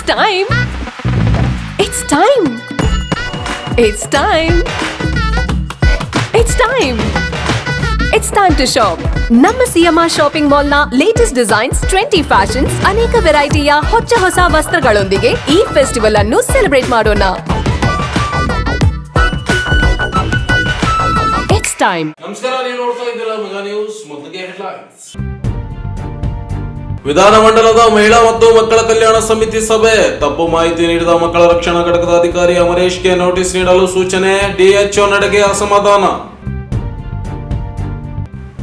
time. It's time. It's time. It's time. It's time to shop. ನಮ್ಮ CMR shopping mall ನ latest designs, trendy fashions, ಅನೇಕ ವೆರೈಟಿಯ ಹೊಸ ವಸ್ತ್ರಗಳೊಂದಿಗೆ ಈ festival ಅನ್ನು celebrate ಮಾಡೋಣ. It's time. ನಮಸ್ಕಾರ, ನೀವು ನೋಡ್ತಾ ಇದ್ದೀರಾ ಮೆಗಾ ನ್ಯೂಸ್. ಮೊದಲಿಗೆ ಹೆಡ್ಲೈನ್ಸ್. ವಿಧಾನಮಂಡಲದ ಮಹಿಳಾ ಮತ್ತು ಮಕ್ಕಳ ಕಲ್ಯಾಣ ಸಮಿತಿ ಸಭೆ. ತಪ್ಪು ಮಾಹಿತಿ ನೀಡಿದ ಮಕ್ಕಳ ರಕ್ಷಣಾ ಘಟಕದ ಅಧಿಕಾರಿ ಅಮರೇಶ್ಗೆ ನೋಟಿಸ್ ನೀಡಲು ಸೂಚನೆ. ಡಿಎಚ್ಒ ನಡೆಗೆ ಅಸಮಾಧಾನ.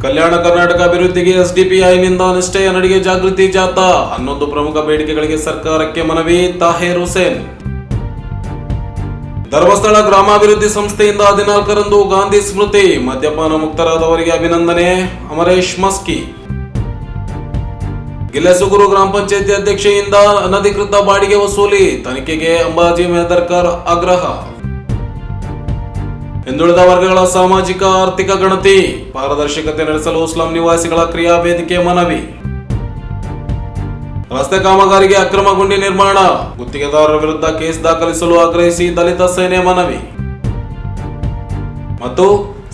ಕಲ್ಯಾಣ ಕರ್ನಾಟಕ ಅಭಿವೃದ್ಧಿಗೆ ಎಸ್ಡಿಪಿಐನಿಂದ ನಿಷ್ಠೆಯ ನಡಿಗೆ ಜಾಗೃತಿ ಜಾಥಾ. 11 ಪ್ರಮುಖ ಬೇಡಿಕೆಗಳಿಗೆ ಸರ್ಕಾರಕ್ಕೆ ಮನವಿ. ತಾಹೇರ್ ಹುಸೇನ್. ಧರ್ಮಸ್ಥಳ ಗ್ರಾಮಾಭಿವೃದ್ಧಿ ಸಂಸ್ಥೆಯಿಂದ 14ರಂದು ಗಾಂಧಿ ಸ್ಮೃತಿ. ಮದ್ಯಪಾನ ಮುಕ್ತರಾದವರಿಗೆ ಅಭಿನಂದನೆ. ಅಮರೇಶ್ ಮಸ್ಕಿ. ಗಿಲೆಸುಗುರು ಗ್ರಾಮ ಪಂಚಾಯತಿ ಅಧ್ಯಕ್ಷೆಯಿಂದ ಅನಧಿಕೃತ ಬಾಡಿಗೆ ವಸೂಲಿ. ತನಿಖೆಗೆ ಅಂಬಾಜಿ ಮೇದರ್ಕರ್ ಆಗ್ರಹ. ಹಿಂದುಳಿದ ವರ್ಗಗಳ ಸಾಮಾಜಿಕ ಆರ್ಥಿಕ ಗಣತಿ. ಪಾರದರ್ಶಕತೆ ನಡೆಸಲು ಸ್ಲಂ ನಿವಾಸಿಗಳ ಕ್ರಿಯಾ ವೇದಿಕೆ ಮನವಿ. ರಸ್ತೆ ಕಾಮಗಾರಿಗೆ ಅಕ್ರಮ ಗುಂಡಿ ನಿರ್ಮಾಣ. ಗುತ್ತಿಗೆದಾರರ ವಿರುದ್ಧ ಕೇಸ್ ದಾಖಲಿಸಲು ಆಗ್ರಹಿಸಿ ದಲಿತ ಸೇನೆ ಮನವಿ. ಮತ್ತು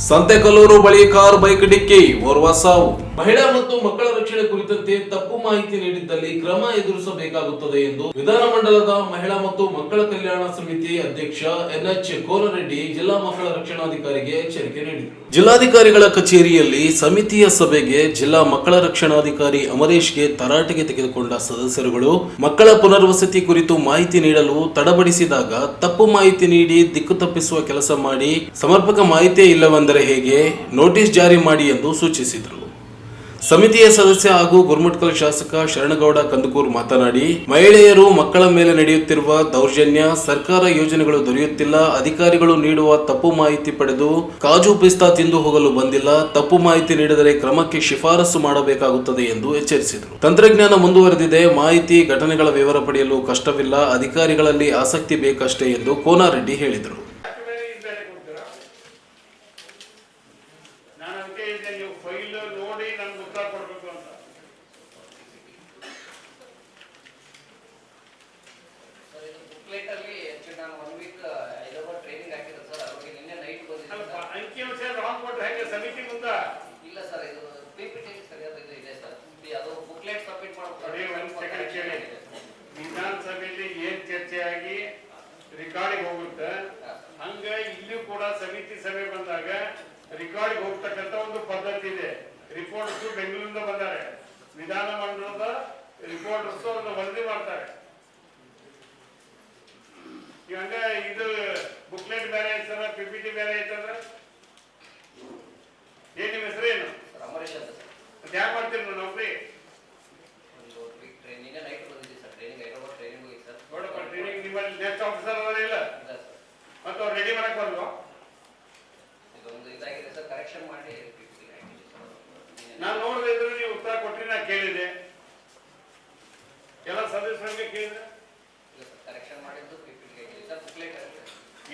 ಸಂತೆಕಲ್ಲೂರು ಬಳಿ ಕಾರ್ ಬೈಕ್ ಡಿಕ್ಕಿ, ಓರ್ವ ಸಾವು. ಮಹಿಳಾ ಮತ್ತು ಮಕ್ಕಳ ರಕ್ಷಣೆ ಕುರಿತಂತೆ ತಪ್ಪು ಮಾಹಿತಿ ನೀಡಿದ್ದಲ್ಲಿ ಕ್ರಮ ಎದುರಿಸಬೇಕಾಗುತ್ತದೆ ಎಂದು ವಿಧಾನಮಂಡಲದ ಮಹಿಳಾ ಮತ್ತು ಮಕ್ಕಳ ಕಲ್ಯಾಣ ಸಮಿತಿ ಅಧ್ಯಕ್ಷ ಎನ್ಎಚ್ ಕೋನರೆಡ್ಡಿ ಜಿಲ್ಲಾ ಮಕ್ಕಳ ರಕ್ಷಣಾಧಿಕಾರಿಗೆ ಎಚ್ಚರಿಕೆ ನೀಡಿದರು. ಜಿಲ್ಲಾಧಿಕಾರಿಗಳ ಕಚೇರಿಯಲ್ಲಿ ಸಮಿತಿಯ ಸಭೆಗೆ ಜಿಲ್ಲಾ ಮಕ್ಕಳ ರಕ್ಷಣಾಧಿಕಾರಿ ಅಮರೇಶ್ಗೆ ತರಾಟೆಗೆ ತೆಗೆದುಕೊಂಡ ಸದಸ್ಯರುಗಳು ಮಕ್ಕಳ ಪುನರ್ವಸತಿ ಕುರಿತು ಮಾಹಿತಿ ನೀಡಲು ತಡಬಡಿಸಿದಾಗ ತಪ್ಪು ಮಾಹಿತಿ ನೀಡಿ ದಿಕ್ಕು ತಪ್ಪಿಸುವ ಕೆಲಸ ಮಾಡಿ ಸಮರ್ಪಕ ಮಾಹಿತಿಯೇ ಇಲ್ಲವೆಂದರೆ ಹೇಗೆ, ನೋಟಿಸ್ ಜಾರಿ ಮಾಡಿ ಎಂದು ಸೂಚಿಸಿದರು. ಸಮಿತಿಯ ಸದಸ್ಯ ಹಾಗೂ ಗುರುಮಠಕಲ್ ಶಾಸಕ ಶರಣಗೌಡ ಕಂದಕೂರ್ ಮಾತನಾಡಿ, ಮಹಿಳೆಯರು ಮಕ್ಕಳ ಮೇಲೆ ನಡೆಯುತ್ತಿರುವ ದೌರ್ಜನ್ಯ, ಸರ್ಕಾರ ಯೋಜನೆಗಳು ದೊರೆಯುತ್ತಿಲ್ಲ, ಅಧಿಕಾರಿಗಳು ನೀಡುವ ತಪ್ಪು ಮಾಹಿತಿ ಪಡೆದು ಕಾಜು ಪಿಸ್ತಾ ತಿಂದು ಹೋಗಲು ಬಂದಿಲ್ಲ, ತಪ್ಪು ಮಾಹಿತಿ ನೀಡಿದರೆ ಕ್ರಮಕ್ಕೆ ಶಿಫಾರಸು ಮಾಡಬೇಕಾಗುತ್ತದೆ ಎಂದು ಎಚ್ಚರಿಸಿದರು. ತಂತ್ರಜ್ಞಾನ ಮುಂದುವರೆದಿದೆ, ಮಾಹಿತಿ ಘಟನೆಗಳ ವಿವರ ಪಡೆಯಲು ಕಷ್ಟವಿಲ್ಲ, ಅಧಿಕಾರಿಗಳಲ್ಲಿ ಆಸಕ್ತಿ ಬೇಕಷ್ಟೇ ಎಂದು ಕೋನಾರೆಡ್ಡಿ ಹೇಳಿದರು. ವಿಧಾನಸಭೆಯಲ್ಲಿ ಏನ್ ಚರ್ಚೆ ಆಗಿ ರಿಕಾರ್ಡಿಗೆ ಹೋಗುತ್ತೆ, ಹಂಗ ಇಲ್ಲೂ ಕೂಡ ಸಮಿತಿ ಸಭೆ ಬಂದಾಗ ರಿಕಾರ್ಡಿಗೆ ಹೋಗ್ತಕ್ಕಂತ ಒಂದು ಪದ್ಧತಿ ಇದೆ. ರಿಪೋರ್ಟರ್ಸ್ ಬೆಂಗಳೂರಿಂದ ಬಂದಾರೆ, ವಿಧಾನಮಂಡಲದ ರಿಪೋರ್ಟರ್ಸ್ ಅವ್ರನ್ನ ವರದಿ ಮಾಡ್ತಾರೆ. ಹಂಗ ಇದು ಬುಕ್ಲೆಟ್ ಬೇರೆ ಐತಂದ್ರ, ಪಿಪಿಟಿ ಬೇರೆ ಐತಂದ್ರ ಏನ್ ನಿಮ್ಮ ಹೆಸರೇನು? ಯಾಕೆ ಮಾಡ್ತೀರಿ ನೀವು ನೌಕರಿ? ಟ್ರೈನಿಂಗ್ ನಿಮ್ಮಲ್ಲಿ ನೆಕ್ಸ್ಟ್ ಆಫೀಸರ್ ಇಲ್ಲ ಮತ್ತೆ ಅವ್ರು ರೆಡಿ ಮಾಡಕ್ ಬರಲ್ವಾ? ನಾನು ನೋಡದೆ ಇದ್ರೆ ನೀವು ಉತ್ತರ ಕೊಟ್ರಿ, ನಾ ಕೇಳಿದೆ, ಎಲ್ಲ ಸದಸ್ಯರಿಗೆ ಕೇಳಿದ್ರೆ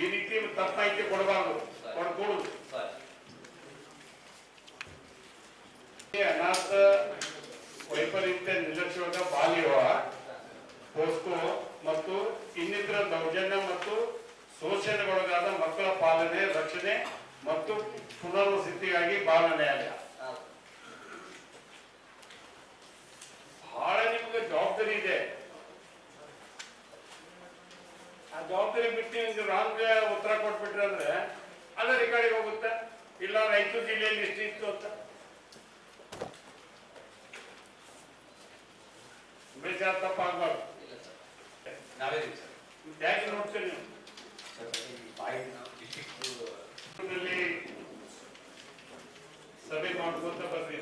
ಈ ರೀತಿ ತಪ್ಪು ಮಾಹಿತಿ ಕೊಡಬಾರ್ದು, ಕೊಡುದು. ಅನಾಥ ವೈಪರೀತ್ಯ ನಿರ್ಲಕ್ಷ್ಯವಾದ ಬಾಲ್ಯ ವಿವಾಹ, ಪೋಸ್ಕೋ ಮತ್ತು ಇನ್ನಿತರ ದೌರ್ಜನ್ಯ ಮತ್ತು ಶೋಷಣೆಗೊಳಗಾದ ಮಕ್ಕಳ ಪಾಲನೆ, ರಕ್ಷಣೆ ಮತ್ತು ಪುನರ್ವಸತಿಗಾಗಿ ಬಾಲ ನ್ಯಾಯಾಲಯ. ಬಹಳ ನಿಮ್ಗೆ ಜವಾಬ್ದಾರಿ ಇದೆ. ಆ ಜವಾಬ್ದಾರಿ ಬಿಟ್ಟು ನಿಮ್ಗೆ ರಾಂಗ್ ಉತ್ತರ ಕೊಟ್ಬಿಟ್ರೆ ಅಂದ್ರೆ ಅದ ರಿಕಾರ್ಡಿಗೆ ಹೋಗುತ್ತೆ. ಇಲ್ಲ ರಾಯಚೂರು ಜಿಲ್ಲೆಯಲ್ಲಿ ಎಷ್ಟು ಇತ್ತು ಅಂತ ಬೇಜಾರ ತಪ್ಪಾಗಬಾರ್ದು. ಯಾಕೆ ನೋಡ್ತೀರಿ ನೀವು ಸಭೆ ಮಾಡ್ಕೊಂತ ಬರ್ರಿ.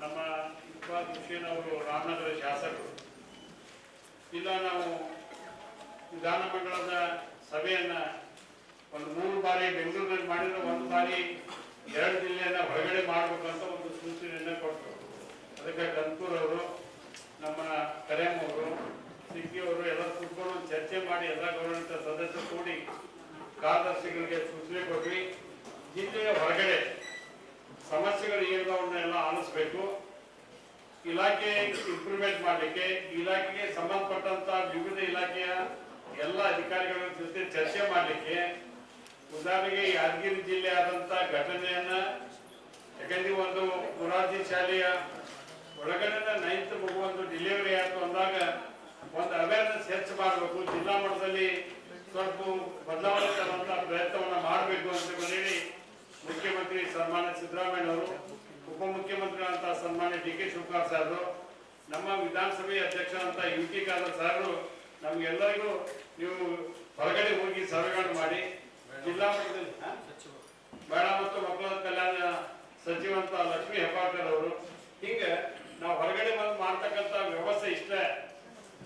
ನಮ್ಮ ಅವರು ರಾಮನಗರ ಶಾಸಕರು ಇಲ್ಲ, ನಾವು ವಿಧಾನಮಂಡಲದ ಸಭೆಯನ್ನ ಒಂದು 3 ಬಾರಿ ಬೆಂಗಳೂರಿನಲ್ಲಿ ಮಾಡಿದ್ರೆ 1 ಬಾರಿ 2 ಜಿಲ್ಲೆಯನ್ನ ಹೊರಗಡೆ ಮಾಡ್ಬೇಕಂತ ಒಂದು ಸೂಚನೆಯನ್ನ ಕೊಟ್ಟರು. ಅದಕ್ಕೆ ಕಂದಕೂರ್ ಅವರು, ನಮ್ಮ ಕರೇಮ್ ಅವರು, ಸಿಕ್ಕಿ ಅವರು ಎಲ್ಲ ಕೂತ್ಕೊಂಡು ಚರ್ಚೆ ಮಾಡಿ ಎಲ್ಲ ಗೌರವಿತ ಸದಸ್ಯರು ಕೂಡಿ ಕಾರ್ಯದರ್ಶಿಗಳಿಗೆ ಸೂಚನೆ ಕೊಟ್ವಿ. ಜಿಲ್ಲೆಯ ಹೊರಗಡೆ ಸಮಸ್ಯೆಗಳು ಏನವನ್ನೆಲ್ಲ ಆಲಿಸಬೇಕು. ಇಲಾಖೆ ಇಂಪ್ರೂವ್ಮೆಂಟ್ ಮಾಡಲಿಕ್ಕೆ ಇಲಾಖೆಗೆ ಸಂಬಂಧಪಟ್ಟಂತ ವಿವಿಧ ಇಲಾಖೆಯ ಎಲ್ಲ ಅಧಿಕಾರಿಗಳ ಜೊತೆ ಚರ್ಚೆ ಮಾಡಲಿಕ್ಕೆ, ಉದಾಹರಣೆಗೆ ಯಾದಗಿರಿ ಜಿಲ್ಲೆ ಆದಂತ ಘಟನೆಯನ್ನ, ಯಾಕಂದ್ರೆ ಒಂದು ಮೊರಾರ್ಜಿ ಶಾಲೆಯ ಒಳಗಡೆ 9th ಮಗು ಒಂದು ಡೆಲಿವರಿ ಆಯ್ತು ಅಂದಾಗ ಒಂದು ಅವೇರ್ನೆಸ್ ಹೆಚ್ಚು ಮಾಡಬೇಕು, ಜಿಲ್ಲಾ ಮಟ್ಟದಲ್ಲಿ ಸ್ವಲ್ಪ ಬದಲಾವಣೆ ತರುವಂತ ಪ್ರಯತ್ನವನ್ನ ಮಾಡಬೇಕು ಅಂತ ಹೇಳಿ ಮುಖ್ಯಮಂತ್ರಿ ಸನ್ಮಾನ್ಯ ಸಿದ್ದರಾಮಯ್ಯ ಅವರು, ಉಪಮುಖ್ಯಮಂತ್ರಿಗಳಂತ ಸನ್ಮಾನ್ಯ ಡಿ ಕೆ ಶಿವಕುಮಾರ್ ಸಾಹೇಬರು, ನಮ್ಮ ವಿಧಾನಸಭೆ ಅಧ್ಯಕ್ಷರಂತ UT ಖಾದರ್ ಸಾಹೇಬರು ನಮ್ಗೆಲ್ಲರಿಗೂ ನೀವು ಹೊರಗಡೆ ಹೋಗಿ ಸರ್ವೆಗಳನ್ನು ಮಾಡಿ ಜಿಲ್ಲಾ ಮಟ್ಟದಲ್ಲಿ ಮಹಿಳಾ ಮತ್ತು ಮಕ್ಕಳ ಕಲ್ಯಾಣ ಸಚಿವಂತ ಲಕ್ಷ್ಮೀ ಹೆಬ್ಬಾಳ್ಕರ್ ಅವರು, ಹಿಂಗೆ ನಾವು ಹೊರಗಡೆ ಬಂದು ಮಾಡ್ತಕ್ಕಂಥ ವ್ಯವಸ್ಥೆ ಇಷ್ಟ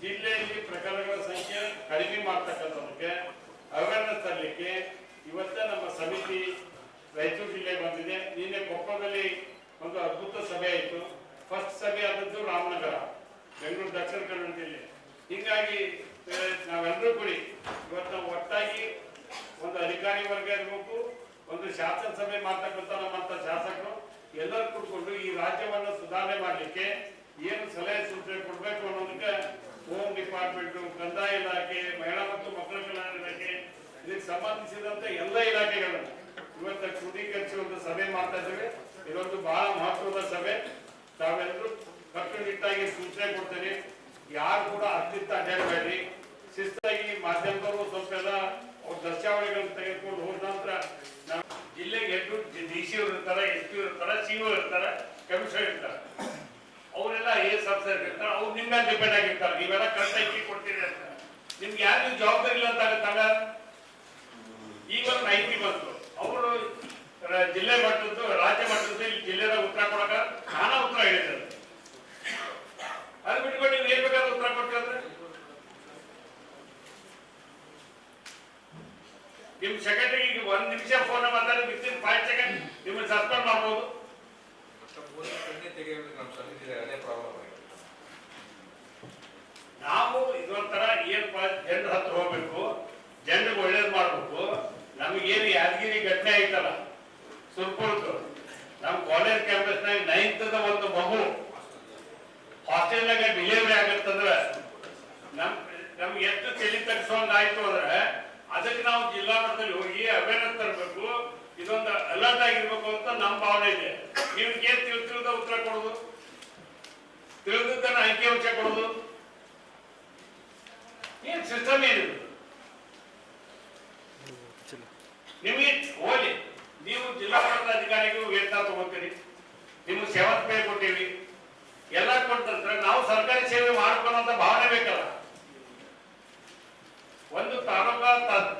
ಜಿಲ್ಲೆಯಲ್ಲಿ ಪ್ರಕರಣಗಳ ಸಂಖ್ಯೆ ಕಡಿಮೆ ಮಾಡ್ತಕ್ಕಂಥದಕ್ಕೆ ಅವೇರ್ನೆಸ್ ತರಲಿಕ್ಕೆ ಇವತ್ತೇ ನಮ್ಮ ಸಮಿತಿ ರಾಯಚೂರು ಜಿಲ್ಲೆಗೆ ಬಂದಿದೆ. ನಿನ್ನೆ ಕೊಪ್ಪಳದಲ್ಲಿ ಒಂದು ಅದ್ಭುತ ಸಭೆ ಆಯಿತು. ಫಸ್ಟ್ ಸಭೆ ಆದದ್ದು ರಾಮನಗರ, ಬೆಂಗಳೂರು ದಕ್ಷಿಣ ಕನ್ನಡ ಜಿಲ್ಲೆ. ಹಿಂಗಾಗಿ ನಾವೆಲ್ಲರೂ ಕೂಡಿ ಇವತ್ತು ಒಟ್ಟಾಗಿ ಒಂದು ಅಧಿಕಾರಿ ವರ್ಗ ಇರಬೇಕು, ಒಂದು ಶಾಸನ ಸಭೆ ಮಾಡ್ತಕ್ಕಂಥ ನಮ್ಮಂತ ಶಾಸಕರು ಎಲ್ಲರೂ ಕೂತ್ಕೊಂಡು ಈ ರಾಜ್ಯವನ್ನು ಸುಧಾರಣೆ ಮಾಡಲಿಕ್ಕೆ ಏನು ಸಲಹೆ ಸೂಚನೆ ಕೊಡಬೇಕು ಅನ್ನೋದಕ್ಕೆ ಹೋಮ್ ಡಿಪಾರ್ಟ್ಮೆಂಟ್, ಕಂದಾಯ ಇಲಾಖೆ, ಮಹಿಳಾ ಮತ್ತು ಮಕ್ಕಳ ಕಲ್ಯಾಣ ಇಲಾಖೆ, ಇದಕ್ಕೆ ಸಂಬಂಧಿಸಿದಂತೆ ಎಲ್ಲ ಇಲಾಖೆಗಳನ್ನು ಇವತ್ತು ಕ್ರೋಢೀಕರಿಸಿ ಒಂದು ಸಭೆ ಮಾಡ್ತಾ ಇದ್ದೇವೆ. ಇದೊಂದು ಬಹಳ ಮಹತ್ವದ ಸಭೆ. ತಾವೆಲ್ಲರೂ ಕಟ್ಟುನಿಟ್ಟಾಗಿ ಸೂಚನೆ ಕೊಡ್ತೇನೆ. ಯಾರು ಕೂಡ ಅತ್ತಿತ್ತ ಅಡ್ಡಾಡಬೇಡ್ರಿ. ಶಿಸ್ತಾಗಿ ಮಾಧ್ಯಮದವರು ಸ್ವಲ್ಪ ಎಲ್ಲ ಅವ್ರ ದರ್ಶಾವಳಿಗಳನ್ನು ತೆಗೆದುಕೊಂಡು ಹೋದ ನಂತರ ನಾವು ಜಿಲ್ಲೆಗೆ ಹೆಡ್ DC ಅವರು ಇರ್ತಾರೆ, SP ಇರ್ತಾರೆ, CO ಇರ್ತಾರೆ, ಕಮಿಷನರ್ ಇರ್ತಾರೆ, ಅವರೆಲ್ಲ AS ಆಫೀಸರ್ ಇರ್ತಾರೆ. ಅವ್ರು ನಿಮ್ಮ ಮೇಲೆ ಡಿಪೆಂಡ್ ಆಗಿರ್ತಾರೆ. ನೀವೆಲ್ಲ ಕರೆಕ್ಟಾಗಿ ಕೊಡ್ತೀರಿ ಅಂತ ನಿಮ್ಗೆ ಯಾರು ನೀವು ಜವಾಬ್ದಾರಿ ಇಲ್ಲ ಅಂತ ಆಗುತ್ತಾಗ. ಈಗ ಒಂದು IP ಬಂತು, ಅವರು ಜಿಲ್ಲೆ ಮಟ್ಟದ್ದು ರಾಜ್ಯ ಮಟ್ಟದ್ದು ಇಲ್ಲಿ ಜಿಲ್ಲೆದಾಗ ಉತ್ತರ ಕೊಡಕ ನಾನಾ ಉತ್ತರ ಹೇಳಿದ್ದಾರೆ. ಅದು ಬಿಟ್ಕೊಂಡು ನೀವು ಏನ್ ಬೇಕಾದ್ರೆ ಉತ್ತರ ಕೊಡ್ತೀರಂದ್ರೆ ನಿಮ್ ಸೆಕ್ರೆಟರಿಗೆ 1 ನಿಮಿಷ ಫೋನ್ ಮಾತಾಡಿ ವಿತಿನ್ 5 ಸೆಕೆಂಡ್ ನಿಮ್ಮನ್ನು ಸಸ್ಪೆಂಡ್ ಮಾಡಬಹುದು. ನಾವು ಇದೊಂಥರ ಏನಪ್ಪ ಜನರ ಹತ್ರ ಹೋಗ್ಬೇಕು, ಜನರಿಗೆ ಒಳ್ಳೇದು ಮಾಡ್ಬೇಕು. ನಮಗೇನು ಯಾದಗಿರಿ ಘಟನೆ ಆಯ್ತಲ್ಲ ಸುರ್ಪುರದ್ದು, ನಮ್ ಕಾಲೇಜ್ ಕ್ಯಾಂಪಸ್ನಾಗ 9th ಒಂದು ಮಗು ಹಾಸ್ಟೆಲ್ನಾಗ ಡೆಲಿವರಿ ಆಗತ್ತಂದ್ರೆ ನಮ್ಗೆ ಎಷ್ಟು ತಲೆ ತಗ್ಸೋಂಗ್ ಆಯ್ತು ಅಂದ್ರೆ ಅದಕ್ಕೆ ನಾವು ಜಿಲ್ಲಾ ಮಟ್ಟದಲ್ಲಿ ಹೋಗಿ ಅವೇರ್ನೆಸ್ ತರಬೇಕು, ಇದೊಂದು ಅಲರ್ಟ್ ಆಗಿರ್ಬೇಕು ಅಂತ ನಮ್ಮ ಭಾವನೆ ಇದೆ. ನಿಮ್ಗೆ ಏನ್ ತಿಳಿದ ಉತ್ತರ ಕೊಡೋದು, ತಿಳಿದನ್ನ ಅಂಕಿ ಅಂಶ ಕೊಡೋದು, ಏನ್ ಸಿಸ್ಟಮ್ ಏನಿದೆ ನಿಮಗೆ ಹೋಗಿ. ನೀವು ಜಿಲ್ಲಾ ಮಟ್ಟದ ಅಧಿಕಾರಿಗೂ ವೇತನ ತಗೋತೀರಿ, ನಿಮ್ಗೆ 7th ಪೇ ಕೊಟ್ಟಿವಿ, ಎಲ್ಲ ಕೊಟ್ಟಂದ್ರೆ ನಾವು ಸರ್ಕಾರಿ ಸೇವೆ ಮಾಡ್ಕೊಳ್ಳೋಂತ ಭಾವನೆ ಬೇಕಲ್ಲ. ಒಂದು ತಾಲೂಕಾ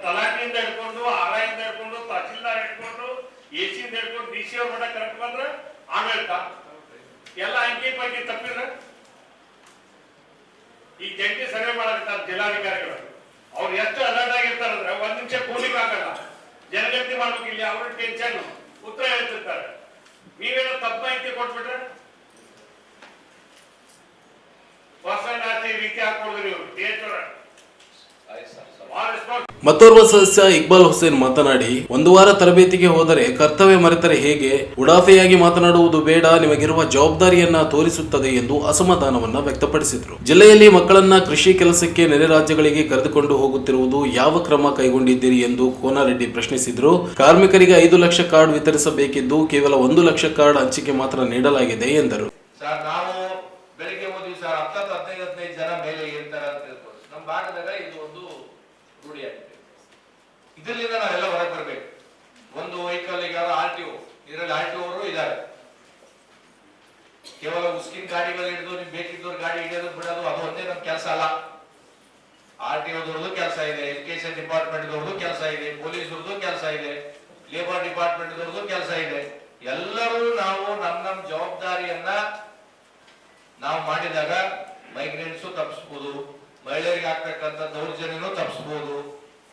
ತಲಾಟಿಯಿಂದ ಹಿಡ್ಕೊಂಡು ಆರ್ಐಯಿಂದ ಹಿಡ್ಕೊಂಡು ತಹಸೀಲ್ದಾರ್ ಹಿಡ್ಕೊಂಡು AC ಇಂದ ಹಿಡ್ಕೊಂಡು DC ಅವ್ರ ಮಟ್ಟ ಕರೆಕ್ಟ್ ಬಂದ್ರೆ ಆಡಳಿತ ಎಲ್ಲ ಅಂಕಿ ಪೈಕಿ ತಪ್ಪಿದ್ರೆ ಈ ಜಂಟಿ ಸರ್ವೆ ಮಾಡಕ್ತಾರೆ ಜಿಲ್ಲಾಧಿಕಾರಿಗಳು. ಅವ್ರು ಎಷ್ಟು ಅಲರ್ಟ್ ಆಗಿರ್ತಾರಂದ್ರೆ 1 ನಿಮಿಷ ಕೂಲಿಗೆ ಆಗಲ್ಲ, ಜನಗಣತಿ ಮಾಡ್ಬೇಕು. ಇಲ್ಲಿ ಅವ್ರ ಟೆನ್ಷನ್ ಉತ್ತರ ಹೇಳ್ತಿರ್ತಾರೆ. ನೀವೇನೋ ತಪ್ಪು ಮಾಹಿತಿ ಕೊಟ್ಬಿಟ್ರೆ ಹೊಸ ರೀತಿ ಹಾಕೊಡಿದ್ರಿ ಇವರು ಥಿಯೇಟರ್. ಮತ್ತೋರ್ವ ಸದಸ್ಯ ಇಕ್ಬಾಲ್ ಹುಸೇನ್ ಮಾತನಾಡಿ, 1 ವಾರ ತರಬೇತಿಗೆ ಹೋದರೆ ಕರ್ತವ್ಯ ಮರೆತರೆ ಹೇಗೆ, ಉಡಾಫೆಯಾಗಿ ಮಾತನಾಡುವುದು ಬೇಡ, ನಿಮಗಿರುವ ಜವಾಬ್ದಾರಿಯನ್ನ ತೋರಿಸುತ್ತದೆ ಎಂದು ಅಸಮಾಧಾನವನ್ನ ವ್ಯಕ್ತಪಡಿಸಿದರು. ಜಿಲ್ಲೆಯಲ್ಲಿ ಮಕ್ಕಳನ್ನ ಕೃಷಿ ಕೆಲಸಕ್ಕೆ ನೆರೆ ರಾಜ್ಯಗಳಿಗೆ ಕರೆದುಕೊಂಡು ಹೋಗುತ್ತಿರುವುದು ಯಾವ ಕ್ರಮ ಕೈಗೊಂಡಿದ್ದೀರಿ ಎಂದು ಕೋನಾರೆಡ್ಡಿ ಪ್ರಶ್ನಿಸಿದರು. ಕಾರ್ಮಿಕರಿಗೆ 5 ಲಕ್ಷ ಕಾರ್ಡ್ ವಿತರಿಸಬೇಕಿದ್ದು ಕೇವಲ 1 ಲಕ್ಷ ಕಾರ್ಡ್ ಹಂಚಿಕೆ ಮಾತ್ರ ನೀಡಲಾಗಿದೆ ಎಂದರು. ಬೆಳಿಗ್ಗೆ ಓದಿ ಸರ್ 10-15 ಜನ ಮೇಲೆ ಇರ್ತಾರೆ ಅಂತ ಹೇಳ್ಬೋದು. ನಮ್ಮ ಭಾಗದಾಗ ಇದು ಒಂದು ರೂಢಿಯಾಗಿದೆ. ಇದರಿಂದ ನಾವೆಲ್ಲ ಹೊರಗೆ ಬರ್ಬೇಕು. ಒಂದು ವೆಹಿಕಲ್ ಈಗ RTO, ಇದರಲ್ಲಿ RTO ಅವರು ಇದ್ದಾರೆ. ಕೇವಲ ಉಸ್ಕಿನ ಗಾಡಿಗಳು ಹಿಡಿದು ನಿಮ್ಗೆ ಬೇಕಿದ್ದವ್ರ ಗಾಡಿ ಹಿಡಿಯೋದು ಬಿಡೋದು ಅದು ಒಂದೇ ನಮ್ ಕೆಲಸ ಅಲ್ಲ. RTOದವ್ರದ್ದು ಕೆಲಸ ಇದೆ, ಎಜುಕೇಶನ್ ಡಿಪಾರ್ಟ್ಮೆಂಟ್ ದವ್ರದ್ದು ಕೆಲಸ ಇದೆ, ಪೊಲೀಸರದ್ದು ಕೆಲಸ ಇದೆ, ಲೇಬರ್ ಡಿಪಾರ್ಟ್ಮೆಂಟ್ ದವ್ರದ್ದು ಕೆಲಸ ಇದೆ. ಎಲ್ಲರೂ ನಾವು ನಮ್ಮ ಜವಾಬ್ದಾರಿಯನ್ನ ನಾವು ಮಾಡಿದಾಗ ಮೈಗ್ರೆಂಟ್ಸು ತಪ್ಪಿಸ್ಬೋದು, ಮಹಿಳೆಯರಿಗೆ ಆಗ್ತಕ್ಕಂಥ ದೌರ್ಜನ್ಯನೂ ತಪ್ಪಿಸ್ಬೋದು,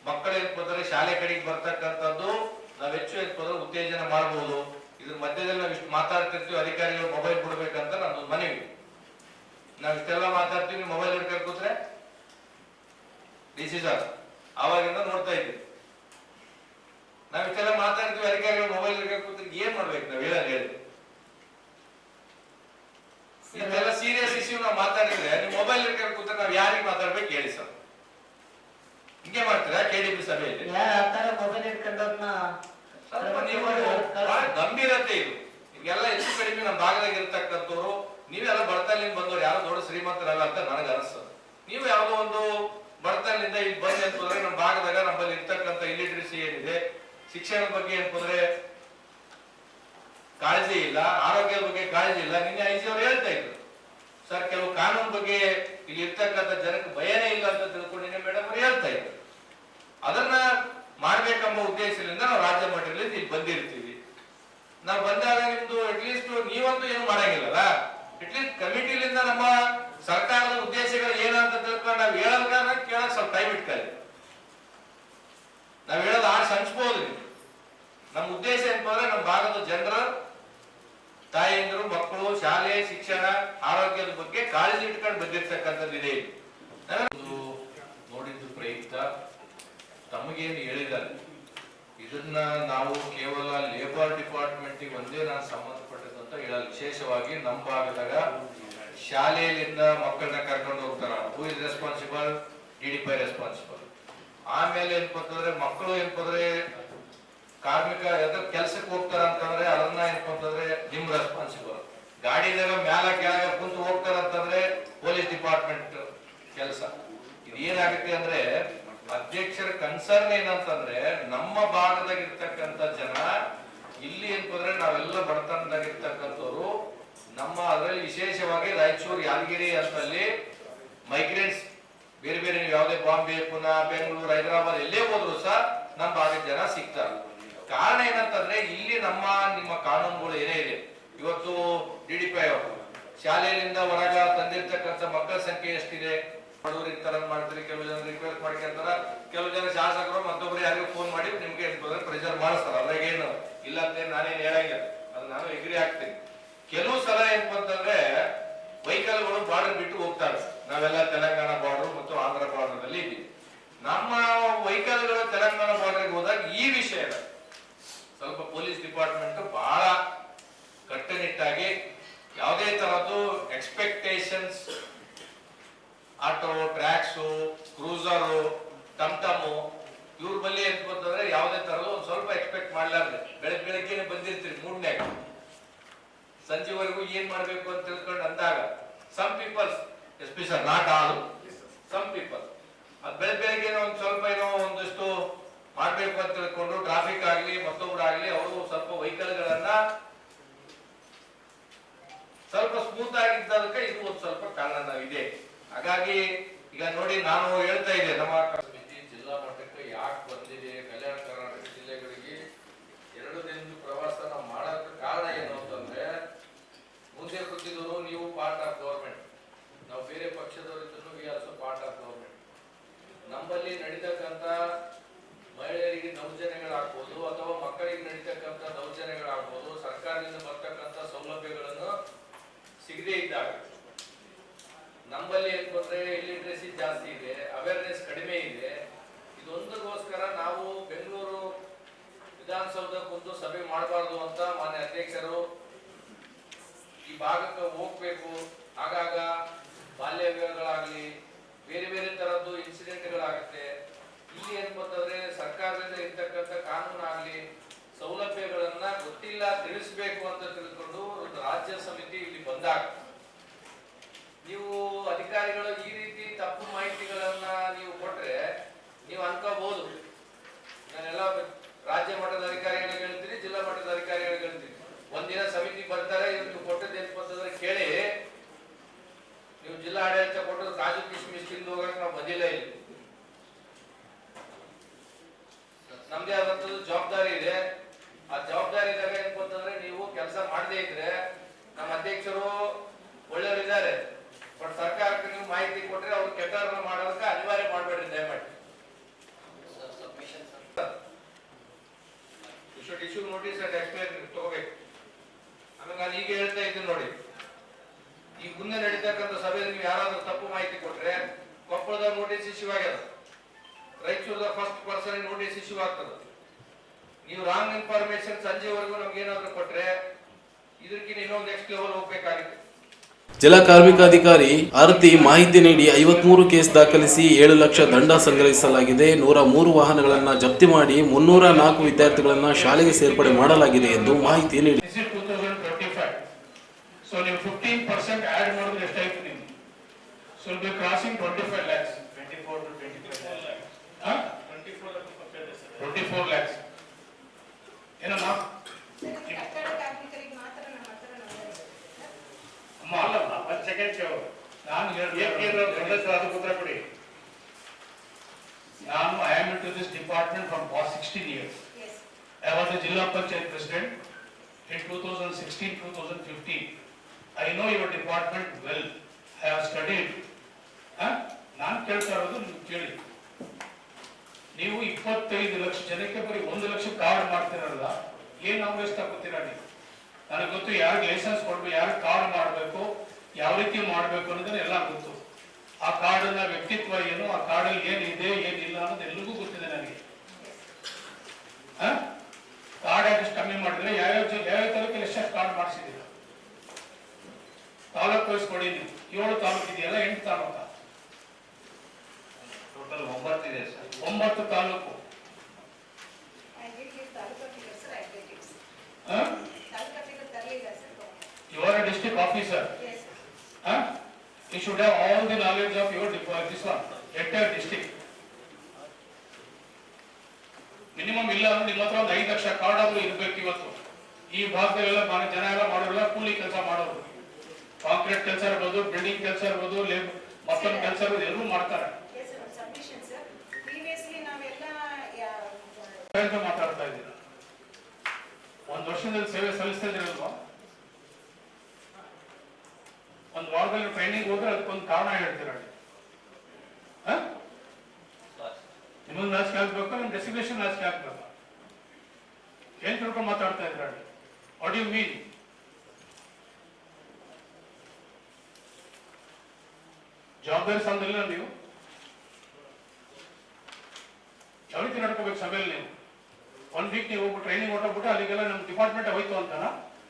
ಮಕ್ಕಳ ಏನ್ಪಂದ್ರೆ ಶಾಲೆ ಕಡೆಗೆ ಬರ್ತಕ್ಕಂಥದ್ದು ನಾವ್ ಹೆಚ್ಚು ಉತ್ತೇಜನ ಮಾಡಬಹುದು. ಇದ್ರ ಮಧ್ಯದಲ್ಲಿ ನಾವು ಇಷ್ಟು ಮಾತಾಡ್ತಿರ್ತೀವಿ, ಅಧಿಕಾರಿಗಳು ಮೊಬೈಲ್ ಬಿಡ್ಬೇಕಂತ ನಮ್ದು ಮನವಿ. ನಾವ್ ಇಷ್ಟೆಲ್ಲ ಮಾತಾಡ್ತೀವಿ, ಮೊಬೈಲ್ ಹಿಡ್ಕೊಂಡು ಕೂತ್ರೆ DC ಸರ್ ಆವಾಗಿಂದ ನೋಡ್ತಾ ಇದ್ವಿ. ನಾವ್ ಇಷ್ಟೆಲ್ಲ ಮಾತಾಡ್ತೀವಿ, ಅಧಿಕಾರಿಗಳು ಮೊಬೈಲ್ ಹಿಡ್ಕೊಂಡು ಕೂತ್ರೆ ಏನ್ ಮಾಡ್ಬೇಕು ನಾವ್ ಹೇಳಿ ಇದೆಲ್ಲ ಆಕ್ಚುಲಿ ನಮ್ಮ ಭಾಗದಾಗ ಇರ್ತಕ್ಕಂಥವ್ರು ನೀವೆಲ್ಲ ಬಡತನದಿಂದ ಬಂದವ್ರು, ಯಾರು ದೊಡ್ಡ ಶ್ರೀಮಂತರಲ್ಲ ಅಂತ ನನಗೆ ಅನಿಸ್ತದೆ. ನೀವು ಯಾವುದೋ ಒಂದು ಬಡತನದಿಂದ ಇಲ್ಲಿ ಬಂದು ಅಂತಂದ್ರೆ ನಮ್ಮ ಭಾಗದಾಗ ನಮ್ಮಲ್ಲಿ ಇರ್ತಕ್ಕಂಥ ಇಲಿಟ್ರಸಿ ಏನಿದೆ, ಶಿಕ್ಷಣದ ಬಗ್ಗೆ ಅಂತಂದ್ರೆ ಕಾಳಜಿ ಇಲ್ಲ, ಆರೋಗ್ಯದ ಬಗ್ಗೆ ಕಾಳಜಿ ಇಲ್ಲ. ನಿನ್ನೆ ಐಜಿ ಅವರು ಹೇಳ್ತಾ ಇದ್ರು ಸರ್, ಕೆಲವು ಕಾನೂನು ಬಗ್ಗೆ ಇಲ್ಲಿ ಇರ್ತಕ್ಕಂಥ ಜನಕ್ಕೆ ಭಯನೇ ಇಲ್ಲ ಅಂತ ತಿಳ್ಕೊಂಡು ನಿನ್ನೆ ಮೇಡಮ್ ಅವರು ಹೇಳ್ತಾ ಇದ್ರು. ಅದನ್ನ ಮಾಡ್ಬೇಕೆಂಬ ಉದ್ದೇಶದಿಂದ ನಾವು ರಾಜ್ಯ ಮಟ್ಟದಲ್ಲಿ ಇಲ್ಲಿ ಬಂದಿರ್ತೀವಿ. ನಾವು ಬಂದಾಗ ನಿಮ್ದು ಅಟ್ಲೀಸ್ಟ್ ನೀವಂತೂ ಏನು ಮಾಡಂಗಿಲ್ಲಲ್ಲ, ಅಟ್ಲೀಸ್ಟ್ ಕಮಿಟಿಲಿಂದ ನಮ್ಮ ಸರ್ಕಾರದ ಉದ್ದೇಶಗಳು ಏನಂತ ತಿಳ್ಕೊಂಡು ನಾವು ಹೇಳೋದನ್ನ ಕೇಳಕ್ ಸ್ವಲ್ಪ ಟೈಮ್ ಇಟ್ಕೊಳ್ಳಿ. ನಾವ್ ಹೇಳೋದು ಆರ್ಟ್ಸ್ ಹಂಚ್ಬೋದು. ನಮ್ಮ ಉದ್ದೇಶ ಏನಂದ್ರೆ ನಮ್ಮ ಭಾಗದ ಜನರ ತಾಯಿಯಂದ್ರು, ಮಕ್ಕಳು, ಶಾಲೆ, ಶಿಕ್ಷಣ, ಆರೋಗ್ಯದ ಬಗ್ಗೆ ಕಾಳಜಿ ಇಟ್ಕೊಂಡು ಬಂದಿರ್ತಕ್ಕಂಥದ್ದಿದೆ. ನೋಡಿದ್ದು ಪ್ರಯುಕ್ತ ತಮಗೇನು ಹೇಳಿದ್ದಾರೆ ಇದನ್ನ ನಾವು ಕೇವಲ ಲೇಬರ್ ಡಿಪಾರ್ಟ್ಮೆಂಟ್ ಒಂದೇ ನಾನು ಸಂಬಂಧಪಟ್ಟದಂತ ಹೇಳಲ್ಲ. ವಿಶೇಷವಾಗಿ ನಮ್ಮ ಭಾಗದಾಗ ಶಾಲೆಯಲ್ಲಿಂದ ಮಕ್ಕಳನ್ನ ಕರ್ಕೊಂಡು ಹೋಗ್ತಾರ, who is responsible, DDPI responsible. ಆಮೇಲೆ ಏನಪ್ಪಂತಂದ್ರೆ ಮಕ್ಕಳು ಏನಪ್ಪಂದ್ರೆ ಕಾರ್ಮಿಕ ಕೆಲ್ಸಕ್ಕೆ ಹೋಗ್ತಾರ ಅಂತಂದ್ರೆ ಅದನ್ನ ಏನಪ್ಪಂತಂದ್ರೆ ನಿಮ್ ರೆಸ್ಪಾನ್ಸಿಬಲ್. ಗಾಡಿದಾಗ ಮ್ಯಾಲ ಕೆಳಗ ಕುಂತು ಹೋಗ್ತಾರ ಅಂತಂದ್ರೆ ಪೊಲೀಸ್ ಡಿಪಾರ್ಟ್ಮೆಂಟ್ ಕೆಲಸ. ಇದೇನಾಗುತ್ತೆ ಅಂದ್ರೆ ಅಧ್ಯಕ್ಷರ ಕನ್ಸರ್ನ್ ಏನಂತಂದ್ರೆ ನಮ್ಮ ಭಾಗದಾಗ ಇರ್ತಕ್ಕಂಥ ಜನ ಇಲ್ಲಿ ಏನಂತಂದ್ರೆ ನಾವೆಲ್ಲ ಬಡತನದಾಗ ಇರ್ತಕ್ಕಂಥವ್ರು, ನಮ್ಮ ಅದರಲ್ಲಿ ವಿಶೇಷವಾಗಿ ರಾಯಚೂರು, ಯಾದಗಿರಿ ಅಂತಲ್ಲಿ ಮೈಗ್ರೆಂಟ್ಸ್ ಬೇರೆ ಬೇರೆ ನೀವು ಯಾವುದೇ ಬಾಂಬೆ, ಪುನಾ, ಬೆಂಗಳೂರು, ಹೈದರಾಬಾದ್ ಎಲ್ಲೇ ಹೋದ್ರು ಸಹ ನಮ್ಮ ಭಾಗದ ಜನ ಸಿಗ್ತಾರೆ. ಕಾರಣ ಏನಂತಂದ್ರೆ ಇಲ್ಲಿ ನಿಮ್ಮ ಕಾನೂನುಗಳು ಏನೇ ಇದೆ. ಇವತ್ತು DDPI ಅವರು ಶಾಲೆಯಿಂದ ಹೊರಗ ತಂದಿರ್ತಕ್ಕಂಥ ಮಕ್ಕಳ ಸಂಖ್ಯೆ ಎಷ್ಟಿದೆ, ಬಡವರು ಇರ್ತಾರ ಮಾಡ್ತಾರೆ, ಕೆಲವು ಜನ ರಿಕ್ವೆಸ್ಟ್ ಮಾಡ್ಕೊಂತಾರ, ಕೆಲವು ಜನ ಶಾಸಕರು ಮತ್ತೊಬ್ರು ಯಾರಿಗೂ ಫೋನ್ ಮಾಡಿ ನಿಮ್ಗೆ ಪ್ರೆಷರ್ ಮಾಡಿಸ್ತಾರ. ಅದ್ರಾಗೇನು ಇಲ್ಲ ಅಂತ ನಾನೇನು ಹೇಳಂಗಿಲ್ಲ, ಅದು ನಾನು ಎಗ್ರಿ ಆಗ್ತೀನಿ. ಕೆಲವು ಸಲ ಏನಪ್ಪ ಅಂತಂದ್ರೆ ವೆಹಿಕಲ್ಗಳು ಬಾರ್ಡರ್ ಬಿಟ್ಟು ಹೋಗ್ತಾರೆ. ನಾವೆಲ್ಲ ತೆಲಂಗಾಣ ಬಾರ್ಡರ್ ಮತ್ತು ಆಂಧ್ರ ಬಾರ್ಡರ್ ಅಲ್ಲಿ ಇದ್ದೀವಿ. ನಮ್ಮ ವೆಹಿಕಲ್ಗಳು ತೆಲಂಗಾಣ ಬಾರ್ಡರ್ಗೆ ಹೋದಾಗ ಈ ವಿಷಯ ಸ್ವಲ್ಪ ಪೊಲೀಸ್ ಡಿಪಾರ್ಟ್ಮೆಂಟ್ ಬಹಳ ಕಟ್ಟುನಿಟ್ಟಾಗಿ ಯಾವುದೇ ತರದ್ದು ಎಕ್ಸ್ಪೆಕ್ಟೇಷನ್ಸ್, ಆಟೋ, ಟ್ರ್ಯಾಕ್ಸು, ಕ್ರೂಸರು, ಟಮ್ಟಮು ಇವ್ರ ಬಳಿ ಅಂತಂದ್ರೆ ಯಾವುದೇ ತರದ್ದು ಒಂದ್ ಸ್ವಲ್ಪ ಎಕ್ಸ್ಪೆಕ್ಟ್ ಮಾಡ್ಲಾರ್ದೆ ಬೆಳಗ್ಗೆ ಬಂದಿರ್ತೀರಿ ಮೂಡ್ನ್ಯಾಗ ಸಂಜೆವರೆಗೂ ಏನ್ ಮಾಡ್ಬೇಕು ಅಂತ ತಿಳ್ಕೊಂಡು ಅಂದಾಗ some peoples, especial not all, some people ಅದ್ ಬೆಳಗ್ಗೆ ಒಂದ್ ಸ್ವಲ್ಪ ಏನೋ ಒಂದಷ್ಟು ಮಾಡ್ಬೇಕು ಅಂತ ತಿಳ್ಕೊಂಡು ಟ್ರಾಫಿಕ್ ಆಗ್ಲಿ ಮತ್ತೊಬ್ರಾಗ್ಲಿ ಅವರು ಸ್ವಲ್ಪ ವೆಹಿಕಲ್ಗಳನ್ನ ಸ್ವಲ್ಪ ಸ್ಮೂತ್ ಆಗಿದ್ದದಕ್ಕೆ ಇದು ಒಂದು ಸ್ವಲ್ಪ ಕಾರಣ ಇದೆ. ಹಾಗಾಗಿ ಈಗ ನೋಡಿ ನಾನು ಹೇಳ್ತಾ ಇದ್ದೆ, ನಮ್ಮ ಸಮಿತಿ ಜಿಲ್ಲಾ ಮಟ್ಟಕ್ಕೆ ಯಾಕೆ ಬಂದಿದೆ, ಕಲ್ಯಾಣ ಕರ್ನಾಟಕ ಜಿಲ್ಲೆಗಳಿಗೆ 2 ದಿನದ ಪ್ರವಾಸ ನಾವು ಮಾಡೋದಕ್ಕೆ ಕಾರಣ ಏನು ಅಂತಂದ್ರೆ, ಮುಂದೆ ಕೂತಿದ್ರು ನೀವು ಪಾರ್ಟ್ ಆಫ್ ಗವರ್ಮೆಂಟ್, ನಾವು ಬೇರೆ ಪಕ್ಷದವರಿದ್ರು we also part of government. ನಮ್ಮಲ್ಲಿ ನಡೀತಕ್ಕಂಥ ಮಹಿಳೆಯರಿಗೆ ದೌರ್ಜನ್ಯಗಳಾಗ್ಬೋದು ಅಥವಾ ಮಕ್ಕಳಿಗೆ ನಡೀತಕ್ಕಂಥ ದೌರ್ಜನ್ಯಗಳಾಗ್ಬೋದು, ಸರ್ಕಾರದಿಂದ ಬರ್ತಕ್ಕಂಥ ಸೌಲಭ್ಯಗಳನ್ನು ಸಿಗದೇ ಇದ್ದಾಗ ನಮ್ಮಲ್ಲಿ ಏನಂದ್ರೆ ಇಲಿಟ್ರಸಿ ಜಾಸ್ತಿ ಇದೆ, ಅವೇರ್ನೆಸ್ ಕಡಿಮೆ ಇದೆ. ಇದೊಂದಕ್ಕೋಸ್ಕರ ನಾವು ಬೆಂಗಳೂರು ವಿಧಾನಸೌಧ ಕುಂತು ಸಭೆ ಮಾಡಬಾರ್ದು ಅಂತ ಮಾನ್ಯ ಅಧ್ಯಕ್ಷರು ಈ ಭಾಗಕ್ಕೆ ಹೋಗ್ಬೇಕು. ಆಗಾಗ ಬಾಲ್ಯ ವಿವಾಹಗಳಾಗ್ಲಿ ಬೇರೆ ಬೇರೆ ತರದ್ದು ಇನ್ಸಿಡೆಂಟ್ಗಳಾಗುತ್ತೆ. ಇಲ್ಲಿ ಏನಂತಂದ್ರೆ ಸರ್ಕಾರದಿಂದ ಇರ್ತಕ್ಕಂಥ ಕಾನೂನಾಗ್ಲಿ ಸೌಲಭ್ಯಗಳನ್ನ ಗೊತ್ತಿಲ್ಲ ತಿಳಿಸ್ಬೇಕು ಅಂತ ತಿಳ್ಕೊಂಡು ಒಂದು ರಾಜ್ಯ ಸಮಿತಿ ಇಲ್ಲಿ ಬಂದಾಗ ನೀವು ಅಧಿಕಾರಿಗಳು ಈ ರೀತಿ ತಪ್ಪು ಮಾಹಿತಿಗಳನ್ನ ನೀವು ಕೊಟ್ರೆ ನೀವು ಅನ್ಕೋಬಹುದು ನಾನೆಲ್ಲ ರಾಜ್ಯ ಮಟ್ಟದ ಅಧಿಕಾರಿಗಳಿಗೆ ಹೇಳ್ತೀನಿ, ಜಿಲ್ಲಾ ಮಟ್ಟದ ಅಧಿಕಾರಿಗಳಿಗೆ ಹೇಳ್ತೀನಿ. ಒಂದಿನ ಸಮಿತಿ ಬರ್ತಾರೆ, ನೀವು ಕೊಟ್ಟದ್ದು ಏನಂತಂದ್ರೆ ಕೇಳಿ, ನೀವು ಜಿಲ್ಲಾ ಆಡಳಿತ ಕೊಟ್ಟದ್ದು ಕಾಜು ಕಿಶ್ಮಿಶ್ ತಿಂದು ಹೋಗಕ್ಕೆ ನಾವು ಬಂದಿಲ್ಲ. ಇಲ್ಲಿ ನಮ್ದೇ ಆದಂತದ್ದು ಜವಾಬ್ದಾರಿ ಇದೆ. ಆ ಜವಾಬ್ದಾರಿ ಇದ್ದಾಗ ಏನಂತಂದ್ರೆ ನೀವು ಕೆಲಸ ಮಾಡದೇ ಇದ್ರೆ, ನಮ್ಮ ಅಧ್ಯಕ್ಷರು ಒಳ್ಳೆಯವರಿದ್ದಾರೆ, ಬಟ್ ಸರ್ಕಾರಕ್ಕೆ ನೀವು ಮಾಹಿತಿ ಕೊಟ್ರೆ ಅವ್ರು ಕೆಟ್ಟವ್ರನ್ನ ಮಾಡೋದಕ್ಕೆ ಅನಿವಾರ್ಯ ಮಾಡಬೇಡ್ರಿ ದಯಮಾಡಿ. ಇಶ್ಯೂ ನೋಟಿಸ್ ತಗೋಬೇಕು. ಆಮೇಲೆ ನಾನು ಈಗ ಹೇಳ್ತಾ ಇದ್ದೀನಿ ನೋಡಿ, ಈ ಮುಂದೆ ನಡೀತಕ್ಕಂಥ ಸಭೆಯಲ್ಲಿ ನೀವು ಯಾರಾದ್ರೂ ತಪ್ಪು ಮಾಹಿತಿ ಕೊಟ್ರೆ ಕೊಪ್ಪಳದ ನೋಟಿಸ್ ಇಶ್ಯೂ ಆಗ್ಯದ, ರಾಯಚೂರದ ಫಸ್ಟ್ ಪರ್ಸನ್ ನೋಟಿಸ್ ಇಶ್ಯೂ ಆಗ್ತದೆ. ನೀವು ರಾಂಗ್ ಇನ್ಫಾರ್ಮೇಶನ್ ಸಂಜೆವರೆಗೂ ನಮ್ಗೆ ಏನಾದ್ರು ಕೊಟ್ರೆ ಇದಕ್ಕಿಂತ ಇನ್ನೊಂದು ನೆಕ್ಸ್ಟ್ ಲೆವೆಲ್ ಹೋಗ್ಬೇಕಾಗುತ್ತೆ. ಜಿಲ್ಲಾ ಕಾರ್ಮಿಕಾಧಿಕಾರಿ ಆರತಿ ಮಾಹಿತಿ ನೀಡಿ 53 ಕೇಸ್ ದಾಖಲಿಸಿ 7 ಲಕ್ಷ ದಂಡ ಸಂಗ್ರಹಿಸಲಾಗಿದೆ. 103 ವಾಹನಗಳನ್ನು ಜಪ್ತಿ ಮಾಡಿ 304 ವಿದ್ಯಾರ್ಥಿಗಳನ್ನು ಶಾಲೆಗೆ ಸೇರ್ಪಡೆ ಮಾಡಲಾಗಿದೆ ಎಂದು ಮಾಹಿತಿ ನೀಡಿ. ಸೊ ನೀವು 15% ಆಡ್ ಮಾಡಿದ್ರೆ ಎಷ್ಟಾಯ್ತು ನೀವು? So will be crossing 25 lakhs. 24 to 25 lakhs. 24 lakhs. ಏನಮ್ಮ? ಅಮ್ಮ ಅಲ್ಲಮ್ಮ, 1 ಸೆಕೆಂಡ್ ಕೇಳು. ನಾನು ಉತ್ತರ ಕೊಡಿ. ನಾನು I am into this department from past 16 years. Yes. I was a Jilla Panchayat President in 2016-2015. I know your department well. I have studied. ನಾನು ಕೇಳ್ತಾ ಇರೋದು ನೀವು ಕೇಳಿ. ನೀವು 25 ಲಕ್ಷ ಜನಕ್ಕೆ ಬರೀ 1 ಲಕ್ಷ ಕಾರ್ಡ್ ಮಾಡ್ತಿರಲ್ಲ, ಏನು ಅವಶ್ಯ ತಗೋತೀರಾ ನೀವು? ನನಗೆ ಗೊತ್ತು ಯಾರಿಗೆ ಲೈಸೆನ್ಸ್ ಕೊಡ್ಬೇಕು, ಯಾರಿಗೆ ಕಾರ್ಡ್ ಮಾಡಬೇಕು, ಯಾವ ರೀತಿ ಮಾಡಬೇಕು ಅನ್ನೋದನ್ನ ಎಲ್ಲ ಗೊತ್ತು. ಆ ಕಾರ್ಡಿನ ವ್ಯಕ್ತಿತ್ವ ಏನು, ಆ ಕಾರ್ಡಲ್ಲಿ ಏನಿದೆ ಏನಿಲ್ಲ ಅನ್ನೋದು ಎಲ್ರಿಗೂ ಗೊತ್ತಿದೆ ನನಗೆ. ಕಾರ್ಡ್ ಎಷ್ಟು ಕಮ್ಮಿ ಮಾಡಿದ್ರೆ ಯಾವ್ಯಾವ ತಾಲೂಕಲ್ಲಿ ಎಷ್ಟು ಕಾರ್ಡ್ ಮಾಡಿಸಿದ್ದೀರಾ? ತಾಲೂಕು ವಹಿಸ್ಕೊಡಿ ನೀವು. 7 ತಾಲೂಕು ಇದೆಯಲ್ಲ, 8 ತಾಲೂಕ? ಟೋಟಲ್ 9 ಇದೆ sir. 9 taluk. You are a district officer. Yes. You should have all the knowledge of your this one, entire district. Minimum ಇಲ್ಲ ಅಂದ್ರೆ ನಿಮ್ಮ ಹತ್ರ ಒಂದು 5 ಲಕ್ಷ ಕಾರ್ಡ್ ಆದ್ರೂ ಇರಬೇಕು ಇವತ್ತು. ಈ ಭಾಗದಲ್ಲೆಲ್ಲ ಜನ ಎಲ್ಲ ಮಾಡೋಲ್ಲ, ಕೂಲಿ ಕೆಲಸ ಮಾಡೋರು. ಕಾಂಕ್ರೀಟ್ ಕೆಲಸ ಇರ್ಬೋದು, ಬಿಲ್ಡಿಂಗ್ ಕೆಲಸ ಇರ್ಬೋದು, ಮತ್ತೊಂದು ಕೆಲಸ ಇರ್ಬೋದು, ಎಲ್ಲರೂ ಮಾಡ್ತಾರೆ. ಮಾತಾಡ್ತಾ ಇದ್ದೀರಾ? 1 ವರ್ಷದಲ್ಲಿ ಸೇವೆ ಸಲ್ಲಿಸ್ತಾ ಇದ್ದೀರಲ್ವಾ? 1 ವಾರದಲ್ಲಿ ಟ್ರೈನಿಂಗ್ ಹೋದ್ರೆ ಅದಕ್ಕೊಂದು ಕಾರಣ ಹೇಳ್ತೀರ. ನಿಮ್ಮೊಂದು ರಾಜಕೀಯ ಆಗ್ಬೇಕು, ನಿಮ್ ಡೆಸಿಗ್ನೇಷನ್ ರಾಜಕೀಯ ಆಗ್ಬೇಕು. ಏನ್ ತಿಳ್ಕೊಂಡು ಮಾತಾಡ್ತಾ ಇದ್ರ? What you mean? ಜವಾಬ್ದಾರಿ ಸ್ಥಾನದಲ್ಲಿಲ್ಲ ನೀವು. ಯಾವ ರೀತಿ ನಡ್ಕೋಬೇಕು ಸಭೆಯಲ್ಲಿ ನೀವು? 1 ವೀಕ್ ನೀವು ಹೋಗ್ಬಿಟ್ಟು ಟ್ರೈನಿಂಗ್ ಹೊರಟೋಗ್ಬಿಟ್ಟು ಅಲ್ಲಿಗೆಲ್ಲ ನಮ್ಮ ಡಿಪಾರ್ಟ್ಮೆಂಟ್ ಹೋಯ್ತು ಅಂತಾನ,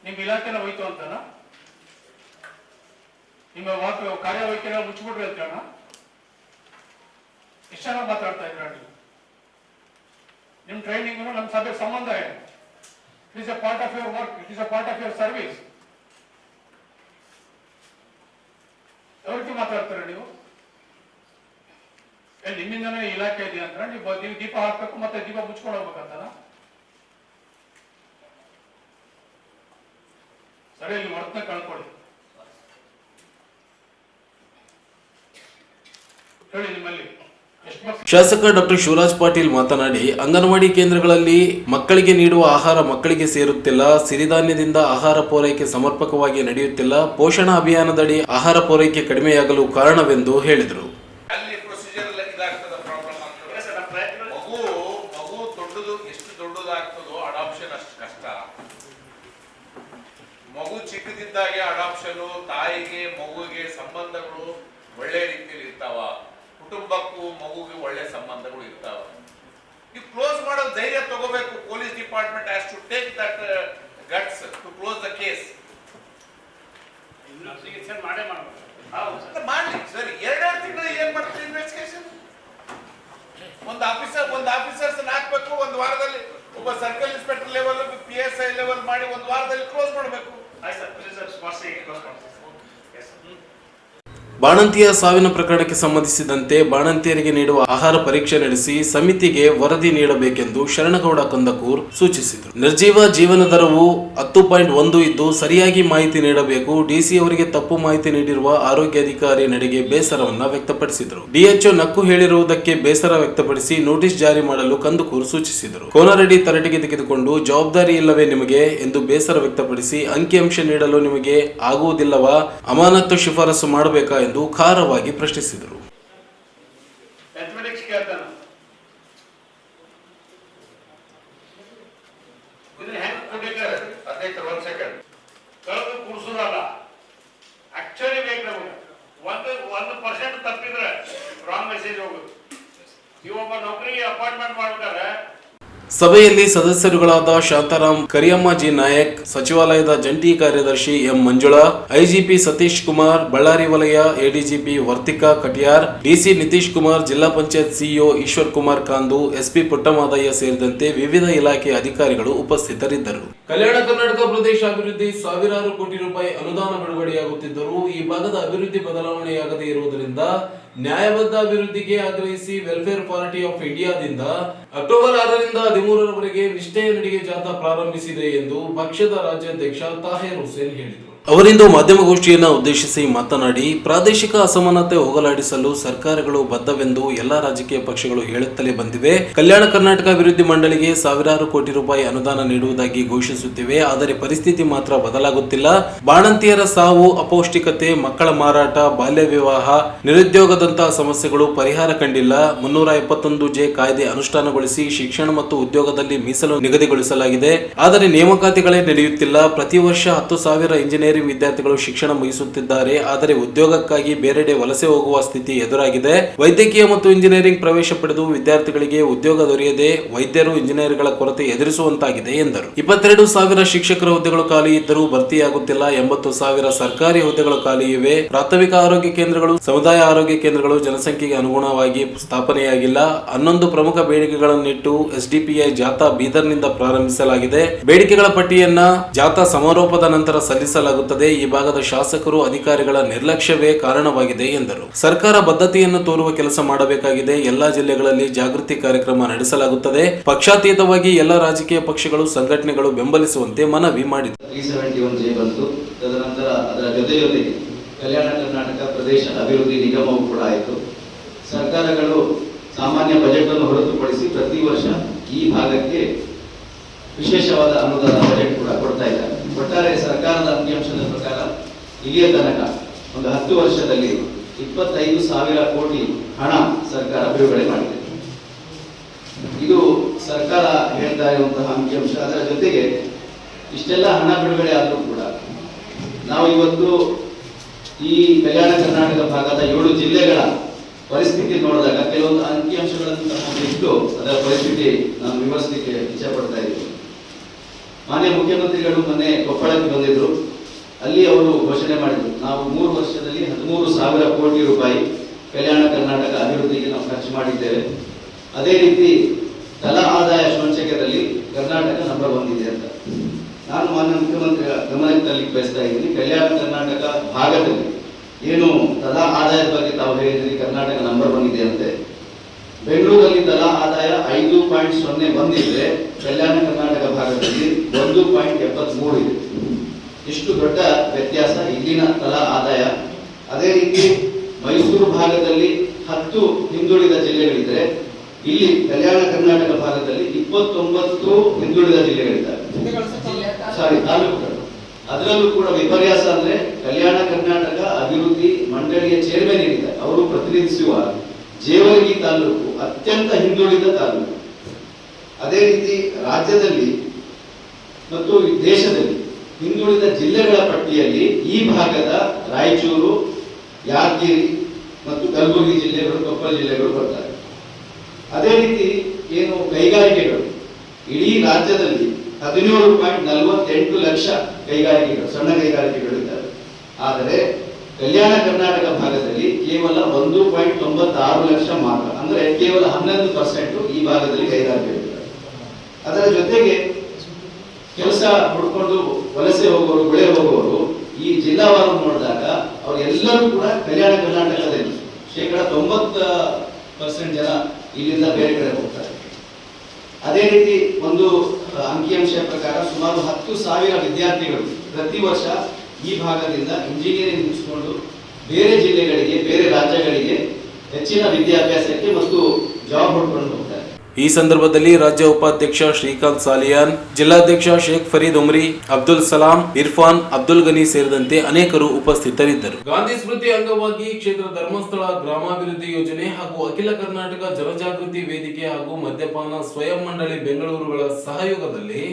ನಿಮ್ ಇಲಾಖೆನ ಹೋಯ್ತು ಅಂತಾನ, ನಿಮ್ಮ ಕಾರ್ಯವೈಖರಿ ಮುಚ್ಚಿಬಿಟ್ರಿ ಅಂತಾನ? ಎಷ್ಟು ಚೆನ್ನಾಗಿ ಮಾತಾಡ್ತಾ ಇದ್ರ ನೀವು. ನಿಮ್ ಟ್ರೈನಿಂಗ್ ನಮ್ಮ ಸಭೆ ಸಂಬಂಧ ಏನು? It is a part of your work, it is a part of your service. ಯಾವ ರೀತಿ ಮಾತಾಡ್ತಾರೆ ನೀವು? ನಿಮ್ಮಿಂದನೇ ಇಲಾಖೆ ಇದೆಯಾ ಅಂತ ನೀವು ದೀಪ ಹಾಕ್ಬೇಕು, ಮತ್ತೆ ದೀಪ ಮುಚ್ಕೊಂಡು ಹೋಗ್ಬೇಕಂತಾನ? ಸರಿ, ಇಲ್ಲಿ ವರ್ತನೆ ಕಳ್ಕೊಳ್ಳಿ. ಹೇಳಿ ನಿಮ್ಮಲ್ಲಿ ಶಾಸಕ ಡಾಕ್ಟರ್ ಶಿವರಾಜ್ ಪಾಟೀಲ್ ಮಾತನಾಡಿ, ಅಂಗನವಾಡಿ ಕೇಂದ್ರಗಳಲ್ಲಿ ಮಕ್ಕಳಿಗೆ ನೀಡುವ ಆಹಾರ ಮಕ್ಕಳಿಗೆ ಸೇರುತ್ತಿಲ್ಲ, ಸಿರಿಧಾನ್ಯದಿಂದ ಆಹಾರ ಪೂರೈಕೆ ಸಮರ್ಪಕವಾಗಿ ನಡೆಯುತ್ತಿಲ್ಲ, ಪೋಷಣಾ ಅಭಿಯಾನದಡಿ ಆಹಾರ ಪೂರೈಕೆ ಕಡಿಮೆಯಾಗಲು ಕಾರಣವೆಂದು ಹೇಳಿದರು. ಮಗು ಚಿಕ್ಕದಿದ್ದಾಗೆ ಅಡಾಪ್ಷನ್, ತಾಯಿಗೆ ಮಗುವಿಗೆ ಸಂಬಂಧಗಳು ಒಳ್ಳೆ ರೀತಿಯಲ್ಲಿ ಇರ್ತಾವ, ಕುಟುಂಬಕ್ಕೂ ಮಗುಗೆ ಒಳ್ಳೆ ಸಂಬಂಧಗಳು ಇರ್ತಾವ. ನೀವು ಕ್ಲೋಸ್ ಮಾಡೋ ಧೈರ್ಯ ತಗೋಬೇಕು. Police department has to take that guts to close the case. Investigation ಮಾಡೇ ಮಾಡಬೇಕು. ಮಾಡ್ಲಿ ಸರಿ. 2 ತಿಂಗಳು ಏನ್ ಮಾಡ್ತೀವಿ ಇನ್ವೆಸ್ಟಿಗೇಷನ್? ಒಂದು ಆಫೀಸರ್ಸ್ ಹಾಕ್ಬೇಕು. 1 ವಾರದಲ್ಲಿ ಒಬ್ಬ circle inspector level, PSI level ಮಾಡಿ 1 ವಾರದಲ್ಲಿ ಕ್ಲೋಸ್ ಮಾಡಬೇಕು. ಬಾಣಂತಿಯ ಸಾವಿನ ಪ್ರಕರಣಕ್ಕೆ ಸಂಬಂಧಿಸಿದಂತೆ ಬಾಣಂತಿಯರಿಗೆ ನೀಡುವ ಆಹಾರ ಪರೀಕ್ಷೆ ನಡೆಸಿ ಸಮಿತಿಗೆ ವರದಿ ನೀಡಬೇಕೆಂದು ಶರಣಗೌಡ ಕಂದಕೂರ್ ಸೂಚಿಸಿದರು. ನಿರ್ಜೀವ ಜೀವನ ದರವು 10.1 ಇದ್ದು ಸರಿಯಾಗಿ ಮಾಹಿತಿ ನೀಡಬೇಕು. ಡಿಸಿ ಅವರಿಗೆ ತಪ್ಪು ಮಾಹಿತಿ ನೀಡಿರುವ ಆರೋಗ್ಯ ಅಧಿಕಾರಿ ನಡೆಗೆ ಬೇಸರವನ್ನ ವ್ಯಕ್ತಪಡಿಸಿದರು. DHO ನಕ್ಕು ಹೇಳಿರುವುದಕ್ಕೆ ಬೇಸರ ವ್ಯಕ್ತಪಡಿಸಿ ನೋಟಿಸ್ ಜಾರಿ ಮಾಡಲು ಕಂದಕೂರ್ ಸೂಚಿಸಿದರು. ಕೋನರೆಡ್ಡಿ ತರಟೆಗೆ ತೆಗೆದುಕೊಂಡು ಜವಾಬ್ದಾರಿ ಇಲ್ಲವೇ ನಿಮಗೆ ಎಂದು ಬೇಸರ ವ್ಯಕ್ತಪಡಿಸಿ ಅಂಕಿಅಂಶ ನೀಡಲು ನಿಮಗೆ ಆಗುವುದಿಲ್ಲವಾ, ಅಮಾನತು ಶಿಫಾರಸು ಮಾಡಬೇಕಾ ಎಂದು ಖಾರವಾಗಿ ಪ್ರಶ್ನಿಸಿದರು. ಆಕ್ಚುಲಿ ಬೇಕು ನಮಗೆ 1% ತಪ್ಪಿದ್ರೆ ರಾಂಗ್ ಮೆಸೇಜ್ ಹೋಗುತ್ತೆ. ಇವೊಬ್ಬ ನೌಕರಿಗೆ ಅಪಾಯಿಂಟ್ಮೆಂಟ್ ಮಾಡ್ಬೇಕಾದ್ರೆ ಸಭೆಯಲ್ಲಿ ಸದಸ್ಯರುಗಳಾದ ಶಾಂತಾರಾಮ್, ಕರಿಯಮ್ಮ ಜಿ ನಾಯಕ್, ಸಚಿವಾಲಯದ ಜಂಟಿ ಕಾರ್ಯದರ್ಶಿ ಎಂ ಮಂಜುಳಾ, ಐಜಿಪಿ ಸತೀಶ್ ಕುಮಾರ್, ಬಳ್ಳಾರಿ ವಲಯ ಎಡಿಜಿಪಿ ವರ್ತಿಕಾ ಕಟಿಯಾರ್, ಡಿಸಿ ನಿತೀಶ್ ಕುಮಾರ್, ಜಿಲ್ಲಾ ಪಂಚಾಯತ್ ಸಿಇಒ ಈಶ್ವರ್ ಕುಮಾರ್ ಕಾಂದು, ಎಸ್ಪಿ ಪುಟ್ಟಮಾದಯ್ಯ ಸೇರಿದಂತೆ ವಿವಿಧ ಇಲಾಖೆ ಅಧಿಕಾರಿಗಳು ಉಪಸ್ಥಿತರಿದ್ದರು. ಕಲ್ಯಾಣ ಕರ್ನಾಟಕ ಪ್ರದೇಶ ಅಭಿವೃದ್ಧಿ ಸಾವಿರಾರು ಕೋಟಿ ರೂಪಾಯಿ ಅನುದಾನ ಬಿಡುಗಡೆಯಾಗುತ್ತಿದ್ದರೂ ಈ ಭಾಗದ ಅಭಿವೃದ್ಧಿ ಬದಲಾವಣೆಯಾಗದೇ ಇರುವುದರಿಂದ ನ್ಯಾಯಬದ್ಧ ಅಭಿವೃದ್ಧಿಗೆ ಆಗ್ರಹಿಸಿ ವೆಲ್ಫೇರ್ ಪಾರ್ಟಿ ಆಫ್ ಇಂಡಿಯಾದಿಂದ ಅಕ್ಟೋಬರ್ 6ರಿಂದ 13ರವರೆಗೆ ನಿಷ್ಠೆಯ ನಡಿಗೆ ಜಾಥಾ ಪ್ರಾರಂಭಿಸಿದೆ ಎಂದು ಪಕ್ಷದ ರಾಜ್ಯಾಧ್ಯಕ್ಷ ತಾಹಿರ್ ಹುಸೇನ್ ಹೇಳಿದರು. ಅವರಿಂದು ಮಾಧ್ಯಮಗೋಷ್ಠಿಯನ್ನು ಉದ್ದೇಶಿಸಿ ಮಾತನಾಡಿ, ಪ್ರಾದೇಶಿಕ ಅಸಮಾನತೆ ಹೋಗಲಾಡಿಸಲು ಸರ್ಕಾರಗಳು ಬದ್ಧವೆಂದು ಎಲ್ಲಾ ರಾಜಕೀಯ ಪಕ್ಷಗಳು ಹೇಳುತ್ತಲೇ ಬಂದಿವೆ. ಕಲ್ಯಾಣ ಕರ್ನಾಟಕ ಅಭಿವೃದ್ಧಿ ಮಂಡಳಿಗೆ ಸಾವಿರಾರು ಕೋಟಿ ರೂಪಾಯಿ ಅನುದಾನ ನೀಡುವುದಾಗಿ ಘೋಷಿಸುತ್ತಿವೆ. ಆದರೆ ಪರಿಸ್ಥಿತಿ ಮಾತ್ರ ಬದಲಾಗುತ್ತಿಲ್ಲ. ಬಾಣಂತಿಯರ ಸಾವು, ಅಪೌಷ್ಟಿಕತೆ, ಮಕ್ಕಳ ಮಾರಾಟ, ಬಾಲ್ಯ ವಿವಾಹ, ನಿರುದ್ಯೋಗದಂತಹ ಸಮಸ್ಯೆಗಳು ಪರಿಹಾರ ಕಂಡಿಲ್ಲ. 371(ಜೆ) ಕಾಯ್ದೆ ಅನುಷ್ಠಾನಗೊಳಿಸಿ ಶಿಕ್ಷಣ ಮತ್ತು ಉದ್ಯೋಗದಲ್ಲಿ ಮೀಸಲು ನಿಗದಿಗೊಳಿಸಲಾಗಿದೆ. ಆದರೆ ನೇಮಕಾತಿಗಳೇ ನಡೆಯುತ್ತಿಲ್ಲ. ಪ್ರತಿ ವರ್ಷ 10,000 ಇಂಜಿನಿಯರಿಂಗ್ ವಿದ್ಯಾರ್ಥಿಗಳು ಶಿಕ್ಷಣ ಮುಗಿಸುತ್ತಿದ್ದಾರೆ. ಆದರೆ ಉದ್ಯೋಗಕ್ಕಾಗಿ ಬೇರೆಡೆ ವಲಸೆ ಹೋಗುವ ಸ್ಥಿತಿ ಎದುರಾಗಿದೆ. ವೈದ್ಯಕೀಯ ಮತ್ತು ಇಂಜಿನಿಯರಿಂಗ್ ಪ್ರವೇಶ ಪಡೆದು ವಿದ್ಯಾರ್ಥಿಗಳಿಗೆ ಉದ್ಯೋಗ ದೊರೆಯದೆ ವೈದ್ಯರು, ಇಂಜಿನಿಯರ್ಗಳ ಕೊರತೆ ಎದುರಿಸುವಂತಾಗಿದೆ ಎಂದರು. 22,000 ಶಿಕ್ಷಕರ ಹುದ್ದೆಗಳು ಖಾಲಿ ಇದ್ದರೂ ಭರ್ತಿಯಾಗುತ್ತಿಲ್ಲ. 80,000 ಸರ್ಕಾರಿ ಹುದ್ದೆಗಳು ಖಾಲಿ ಇವೆ. ಪ್ರಾಥಮಿಕ ಆರೋಗ್ಯ ಕೇಂದ್ರಗಳು, ಸಮುದಾಯ ಆರೋಗ್ಯ ಕೇಂದ್ರಗಳು ಜನಸಂಖ್ಯೆಗೆ ಅನುಗುಣವಾಗಿ ಸ್ಥಾಪನೆಯಾಗಿಲ್ಲ. 11 ಪ್ರಮುಖ ಬೇಡಿಕೆಗಳನ್ನಿಟ್ಟು ಎಸ್ಡಿಪಿಐ ಜಾಥಾ ಬೀದರ್ನಿಂದ ಪ್ರಾರಂಭಿಸಲಾಗಿದೆ. ಬೇಡಿಕೆಗಳ ಪಟ್ಟಿಯನ್ನ ಜಾಥಾ ಸಮಾರೋಪದ ನಂತರ ಸಲ್ಲಿಸಲಾಗುತ್ತದೆ. ಈ ಭಾಗದ ಶಾಸಕರು, ಅಧಿಕಾರಿಗಳ ನಿರ್ಲಕ್ಷ್ಯವೇ ಕಾರಣವಾಗಿದೆ ಎಂದರು. ಸರ್ಕಾರ ಬದ್ಧತೆಯನ್ನು ತೋರುವ ಕೆಲಸ ಮಾಡಬೇಕಾಗಿದೆ. ಎಲ್ಲಾ ಜಿಲ್ಲೆಗಳಲ್ಲಿ ಜಾಗೃತಿ ಕಾರ್ಯಕ್ರಮ ನಡೆಸಲಾಗುತ್ತದೆ. ಪಕ್ಷಾತೀತವಾಗಿ ಎಲ್ಲ ರಾಜಕೀಯ ಪಕ್ಷಗಳು, ಸಂಘಟನೆಗಳು ಬೆಂಬಲಿಸುವಂತೆ ಮನವಿ ಮಾಡಿದರು. 371(ಜೆ) ಬಂತು. ತದನಂತರ ಅದರ ಜೊತೆಗೆ ಕಲ್ಯಾಣ ಕರ್ನಾಟಕ ಪ್ರದೇಶ ಅಭಿವೃದ್ಧಿ ನಿಗಮವು ಕೂಡ ಆಯಿತು. ಸರ್ಕಾರಗಳು ಸಾಮಾನ್ಯ ಬಜೆಟ್ ಅನ್ನು ಹೊರತುಪಡಿಸಿ ಪ್ರತಿ ವರ್ಷ ಈ ಭಾಗಕ್ಕೆ ವಿಶೇಷವಾದ ಅನುದಾನ ಬಜೆಟ್ ಕೂಡ ಕೊಡ್ತಾ ಇದ್ದಾರೆ. ಒಟ್ಟಾರೆ ಸರ್ಕಾರದ ಅಂಕಿಅಂಶದ ಪ್ರಕಾರ ಇಲ್ಲಿಯ ತನಕ ಒಂದು 10 ವರ್ಷದಲ್ಲಿ 25,000 ಕೋಟಿ ಹಣ ಸರ್ಕಾರ ಬಿಡುಗಡೆ ಮಾಡಿದೆ. ಇದು ಸರ್ಕಾರ ಹೇಳ್ತಾ ಇರುವಂತಹ ಅಂಕಿಅಂಶ. ಅದರ ಜೊತೆಗೆ ಇಷ್ಟೆಲ್ಲ ಹಣ ಬಿಡುಗಡೆ ಆದರೂ ಕೂಡ ನಾವು ಇವತ್ತು ಈ ಕಲ್ಯಾಣ ಕರ್ನಾಟಕ ಭಾಗದ 7 ಜಿಲ್ಲೆಗಳ ಪರಿಸ್ಥಿತಿ ನೋಡಿದಾಗ ಕೆಲವೊಂದು ಅಂಕಿಅಂಶಗಳನ್ನು ಇಟ್ಟು ಅದರ ಪರಿಸ್ಥಿತಿ ನಾನು ವಿವರಿಸಲಿಕ್ಕೆ ಇಚ್ಛೆ ಪಡ್ತಾ ಇದ್ದೀನಿ. ಮಾನ್ಯ ಮುಖ್ಯಮಂತ್ರಿಗಳು ಮೊನ್ನೆ ಕೊಪ್ಪಳಕ್ಕೆ ಬಂದಿದ್ರು. ಅಲ್ಲಿ ಅವರು ಘೋಷಣೆ ಮಾಡಿದ್ರು, ನಾವು 3 ವರ್ಷದಲ್ಲಿ 13,000 ಕೋಟಿ ರೂಪಾಯಿ ಕಲ್ಯಾಣ ಕರ್ನಾಟಕ ಅಭಿವೃದ್ಧಿಗೆ ನಾವು ಖರ್ಚು ಮಾಡಿದ್ದೇವೆ. ಅದೇ ರೀತಿ ತಲಾ ಆದಾಯ ಶೋಷಣೆಯಲ್ಲಿ ಕರ್ನಾಟಕ ನಂಬರ್ 1 ಇದೆ ಅಂತ ನಾನು ಮಾನ್ಯ ಮುಖ್ಯಮಂತ್ರಿಗಳ ಗಮನಕ್ಕೆ ತರಲಿಕ್ಕೆ ಬಯಸ್ತಾ ಇದ್ದೀನಿ. ಕಲ್ಯಾಣ ಕರ್ನಾಟಕ ಭಾಗದಲ್ಲಿ ಏನು ತಲಾ ಆದಾಯದ ಬಗ್ಗೆ ತಾವು ಹೇಳಿದ್ರಿ, ಕರ್ನಾಟಕ ನಂಬರ್ 1 ಇದೆ ಅಂತೆ. ಬೆಂಗಳೂರಲ್ಲಿ ತಲಾ ಆದಾಯ 5.01 ಇದ್ರೆ ಕಲ್ಯಾಣ ಕರ್ನಾಟಕ ಭಾಗದಲ್ಲಿ 1.73 ಇದೆ. ಇಷ್ಟು ದೊಡ್ಡ ವ್ಯತ್ಯಾಸ ಇಲ್ಲಿನ ತಲಾ ಆದಾಯ. ಅದೇ ರೀತಿ ಮೈಸೂರು ಭಾಗದಲ್ಲಿ 10 ಹಿಂದುಳಿದ ಜಿಲ್ಲೆಗಳಿದ್ರೆ ಇಲ್ಲಿ ಕಲ್ಯಾಣ ಕರ್ನಾಟಕ ಭಾಗದಲ್ಲಿ 29 ಹಿಂದುಳಿದ ಜಿಲ್ಲೆಗಳಿದ್ದಾರೆ, ತಾಲೂಕುಗಳು. ಅದರಲ್ಲೂ ಕೂಡ ವಿಪರ್ಯಾಸ ಅಂದ್ರೆ ಕಲ್ಯಾಣ ಕರ್ನಾಟಕ ಅಭಿವೃದ್ಧಿ ಮಂಡಳಿಯ ಚೇರ್ಮನ್ ಏನಿದ್ದಾರೆ ಅವರು ಪ್ರತಿನಿಧಿಸುವ ಜೇವರ್ಗಿ ತಾಲೂಕು ಅತ್ಯಂತ ಹಿಂದುಳಿದ ತಾಲೂಕು. ಅದೇ ರೀತಿ ರಾಜ್ಯದಲ್ಲಿ ಮತ್ತು ದೇಶದಲ್ಲಿ ಹಿಂದುಳಿದ ಜಿಲ್ಲೆಗಳ ಪಟ್ಟಿಯಲ್ಲಿ ಈ ಭಾಗದ ರಾಯಚೂರು, ಯಾದಗಿರಿ ಮತ್ತು ಕಲಬುರಗಿ ಜಿಲ್ಲೆಗಳು, ಕೊಪ್ಪಳ ಜಿಲ್ಲೆಗಳು ಬರ್ತಾರೆ. ಅದೇ ರೀತಿ ಏನು ಕೈಗಾರಿಕೆಗಳು, ಇಡೀ ರಾಜ್ಯದಲ್ಲಿ 17.48 ಲಕ್ಷ ಕೈಗಾರಿಕೆಗಳು, ಸಣ್ಣ ಕೈಗಾರಿಕೆಗಳು ಇದ್ದಾವೆ. ಆದರೆ ಕಲ್ಯಾಣ ಕರ್ನಾಟಕ ಭಾಗದಲ್ಲಿ ಕೇವಲ 1.96 ಲಕ್ಷ ಮಾತ್ರ, ಅಂದ್ರೆ ಕೇವಲ 11% ಈ ಭಾಗದಲ್ಲಿ ಕೈಗಾರಿಕೆಗಳಿದ್ದಾವೆ. ಅದರ ಜೊತೆಗೆ ಕೆಲಸ ಹುಡ್ಕೊಂಡು ವಲಸೆ ಹೋಗೋರು, ಗುಳೆ ಹೋಗೋರು ಈ ಜಿಲ್ಲಾವಾರು ನೋಡಿದಾಗ ಅವರೆಲ್ಲರೂ ಕೂಡ ಕಲ್ಯಾಣ ಕರ್ನಾಟಕದಲ್ಲಿ 90% ಜನ ಇಲ್ಲಿಂದ ಬೇರೆ ಕಡೆ ಹೋಗ್ತಾರೆ. ಅದೇ ರೀತಿ ಒಂದು ಅಂಕಿಅಂಶ ಪ್ರಕಾರ ಸುಮಾರು 10,000 ವಿದ್ಯಾರ್ಥಿಗಳು ಪ್ರತಿ ವರ್ಷ ಈ ಭಾಗದಿಂದ ಇಂಜಿನಿಯರಿಂಗ್ ಮುಗಿಸಿಕೊಂಡು ಬೇರೆ ಜಿಲ್ಲೆಗಳಿಗೆ, ಬೇರೆ ರಾಜ್ಯಗಳಿಗೆ ಹೆಚ್ಚಿನ ವಿದ್ಯಾಭ್ಯಾಸಕ್ಕೆ ಮತ್ತು ಜಾಬ್ ಹುಡ್ಕೊಂಡು ಹೋಗ್ತಾರೆ. ಈ ಸಂದರ್ಭದಲ್ಲಿ ರಾಜ್ಯ ಉಪಾಧ್ಯಕ್ಷ ಶ್ರೀಕಾಂತ್ ಸಾಲಿಯಾನ್, ಜಿಲ್ಲಾಧ್ಯಕ್ಷ ಶೇಖ್ ಫರೀದ್ ಉಮ್ರಿ, ಅಬ್ದುಲ್ ಸಲಾಂ, ಇರ್ಫಾನ್, ಅಬ್ದುಲ್ ಗನಿ ಸೇರಿದಂತೆ ಅನೇಕರು ಉಪಸ್ಥಿತರಿದ್ದರು. ಗಾಂಧಿ ಸ್ಮೃತಿ ಅಂಗವಾಗಿ ಕ್ಷೇತ್ರ ಧರ್ಮಸ್ಥಳ ಗ್ರಾಮಾಭಿವೃದ್ಧಿ ಯೋಜನೆ ಹಾಗೂ ಅಖಿಲ ಕರ್ನಾಟಕ ಜನಜಾಗೃತಿ ವೇದಿಕೆ ಹಾಗೂ ಮದ್ಯಪಾನ ಸ್ವಯಂ ಮಂಡಳಿ ಬೆಂಗಳೂರುಗಳ ಸಹಯೋಗದಲ್ಲಿ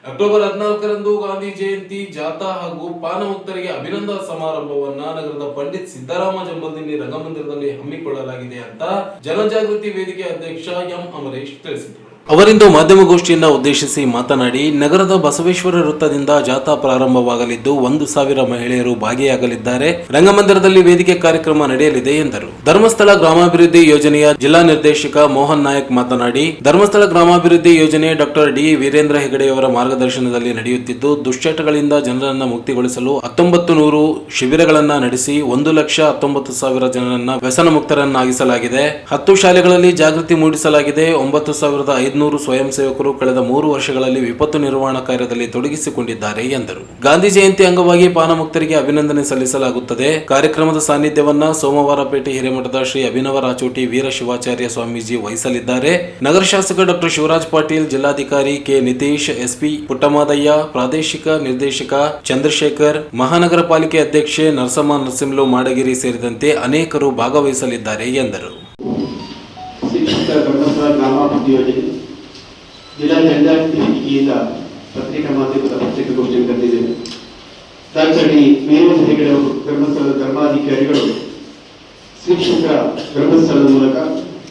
ಅಕ್ಟೋಬರ್ 14ರಂದು ಗಾಂಧಿ ಜಯಂತಿ ಜಾಥಾ ಹಾಗೂ ಪಾನ ಮುಕ್ತರಿಗೆ ಅಭಿನಂದನಾ ಸಮಾರಂಭವನ್ನ ನಗರದ ಪಂಡಿತ್ ಸಿದ್ದರಾಮ ಜಂಬಲ್ದಿನ್ನಿ ರಂಗಮಂದಿರದಲ್ಲಿ ಹಮ್ಮಿಕೊಳ್ಳಲಾಗಿದೆ ಅಂತ ಜನಜಾಗೃತಿ ವೇದಿಕೆ ಅಧ್ಯಕ್ಷ ಎಂ ಅಮರೇಶ್ ತಿಳಿಸಿದರು. ಅವರಿಂದು ಮಾಧ್ಯಮಗೋಷ್ಠಿಯನ್ನ ಉದ್ದೇಶಿಸಿ ಮಾತನಾಡಿ, ನಗರದ ಬಸವೇಶ್ವರ ವೃತ್ತದಿಂದ ಜಾಥಾ ಪ್ರಾರಂಭವಾಗಲಿದ್ದು 1,000 ಮಹಿಳೆಯರು ಭಾಗಿಯಾಗಲಿದ್ದಾರೆ. ರಂಗಮಂದಿರದಲ್ಲಿ ವೇದಿಕೆ ಕಾರ್ಯಕ್ರಮ ನಡೆಯಲಿದೆ ಎಂದರು. ಧರ್ಮಸ್ಥಳ ಗ್ರಾಮಾಭಿವೃದ್ಧಿ ಯೋಜನೆಯ ಜಿಲ್ಲಾ ನಿರ್ದೇಶಕ ಮೋಹನ್ ನಾಯಕ್ ಮಾತನಾಡಿ, ಧರ್ಮಸ್ಥಳ ಗ್ರಾಮಾಭಿವೃದ್ಧಿ ಯೋಜನೆ ಡಾಕ್ಟರ್ ಡಿ ವೀರೇಂದ್ರ ಹೆಗಡೆಯವರ ಮಾರ್ಗದರ್ಶನದಲ್ಲಿ ನಡೆಯುತ್ತಿದ್ದು, ದುಶ್ಚಟಗಳಿಂದ ಜನರನ್ನ ಮುಕ್ತಿಗೊಳಿಸಲು 1900 ಶಿಬಿರಗಳನ್ನ ನಡೆಸಿ 1,19,000 ಜನರನ್ನ ವ್ಯಸನ ಮುಕ್ತರನ್ನಾಗಿಸಲಾಗಿದೆ. 10 ಶಾಲೆಗಳಲ್ಲಿ ಜಾಗೃತಿ ಮೂಡಿಸಲಾಗಿದೆ. 9,500 ಸ್ವಯಂ ಸೇವಕರು ಕಳೆದ 3 ವರ್ಷಗಳಲ್ಲಿ ವಿಪತ್ತು ನಿರ್ವಹಣಾ ಕಾರ್ಯದಲ್ಲಿ ತೊಡಗಿಸಿಕೊಂಡಿದ್ದಾರೆ ಎಂದರು. ಗಾಂಧಿ ಜಯಂತಿ ಅಂಗವಾಗಿ ಪಾನಮುಕ್ತರಿಗೆ ಅಭಿನಂದನೆ ಸಲ್ಲಿಸಲಾಗುತ್ತದೆ. ಕಾರ್ಯಕ್ರಮದ ಸಾನ್ನಿಧ್ಯವನ್ನ ಸೋಮವಾರಪೇಟೆ ಹಿರೇಮಠದ ಶ್ರೀ ಅಭಿನವ ರಾಚೋಟಿ ವೀರ ಶಿವಾಚಾರ್ಯ ಸ್ವಾಮೀಜಿ ವಹಿಸಲಿದ್ದಾರೆ. ನಗರ ಶಾಸಕ ಡಾಕ್ಟರ್ ಶಿವರಾಜ್ ಪಾಟೀಲ್, ಜಿಲ್ಲಾಧಿಕಾರಿ ಕೆ ನಿತೀಶ್, ಎಸ್ಪಿ ಪುಟ್ಟಮಾದಯ್ಯ, ಪ್ರಾದೇಶಿಕ ನಿರ್ದೇಶಕ ಚಂದ್ರಶೇಖರ್, ಮಹಾನಗರ ಪಾಲಿಕೆ ಅಧ್ಯಕ್ಷೆ ನರಸಮ್ಮ ನರಸಿಂಹಲು ಮಾಡಗಿರಿ ಸೇರಿದಂತೆ ಅನೇಕರು ಭಾಗವಹಿಸಲಿದ್ದಾರೆ ಎಂದರು. ಗ್ರಾಮಾಭಿವೃದ್ಧಿ ಯೋಜನೆ ಜಿಲ್ಲಾ ಜನಜಾಗೃತಿ ವೇದಿಕೆಯಿಂದ ಪತ್ರಿಕಾ ಮಾಧ್ಯಮದ ಪತ್ರಿಕಾಗೋಷ್ಠಿ ಕರೆದಿದ್ದೇವೆ. ಡಾಕ್ಟರ್ ಡಿ ವೀರೇಂದ್ರ ಹೆಗಡೆ ಅವರು ಧರ್ಮಸ್ಥಳದ ಧರ್ಮಾಧಿಕಾರಿಗಳು ಶಿಕ್ಷಕ ಧರ್ಮಸ್ಥಳದ ಮೂಲಕ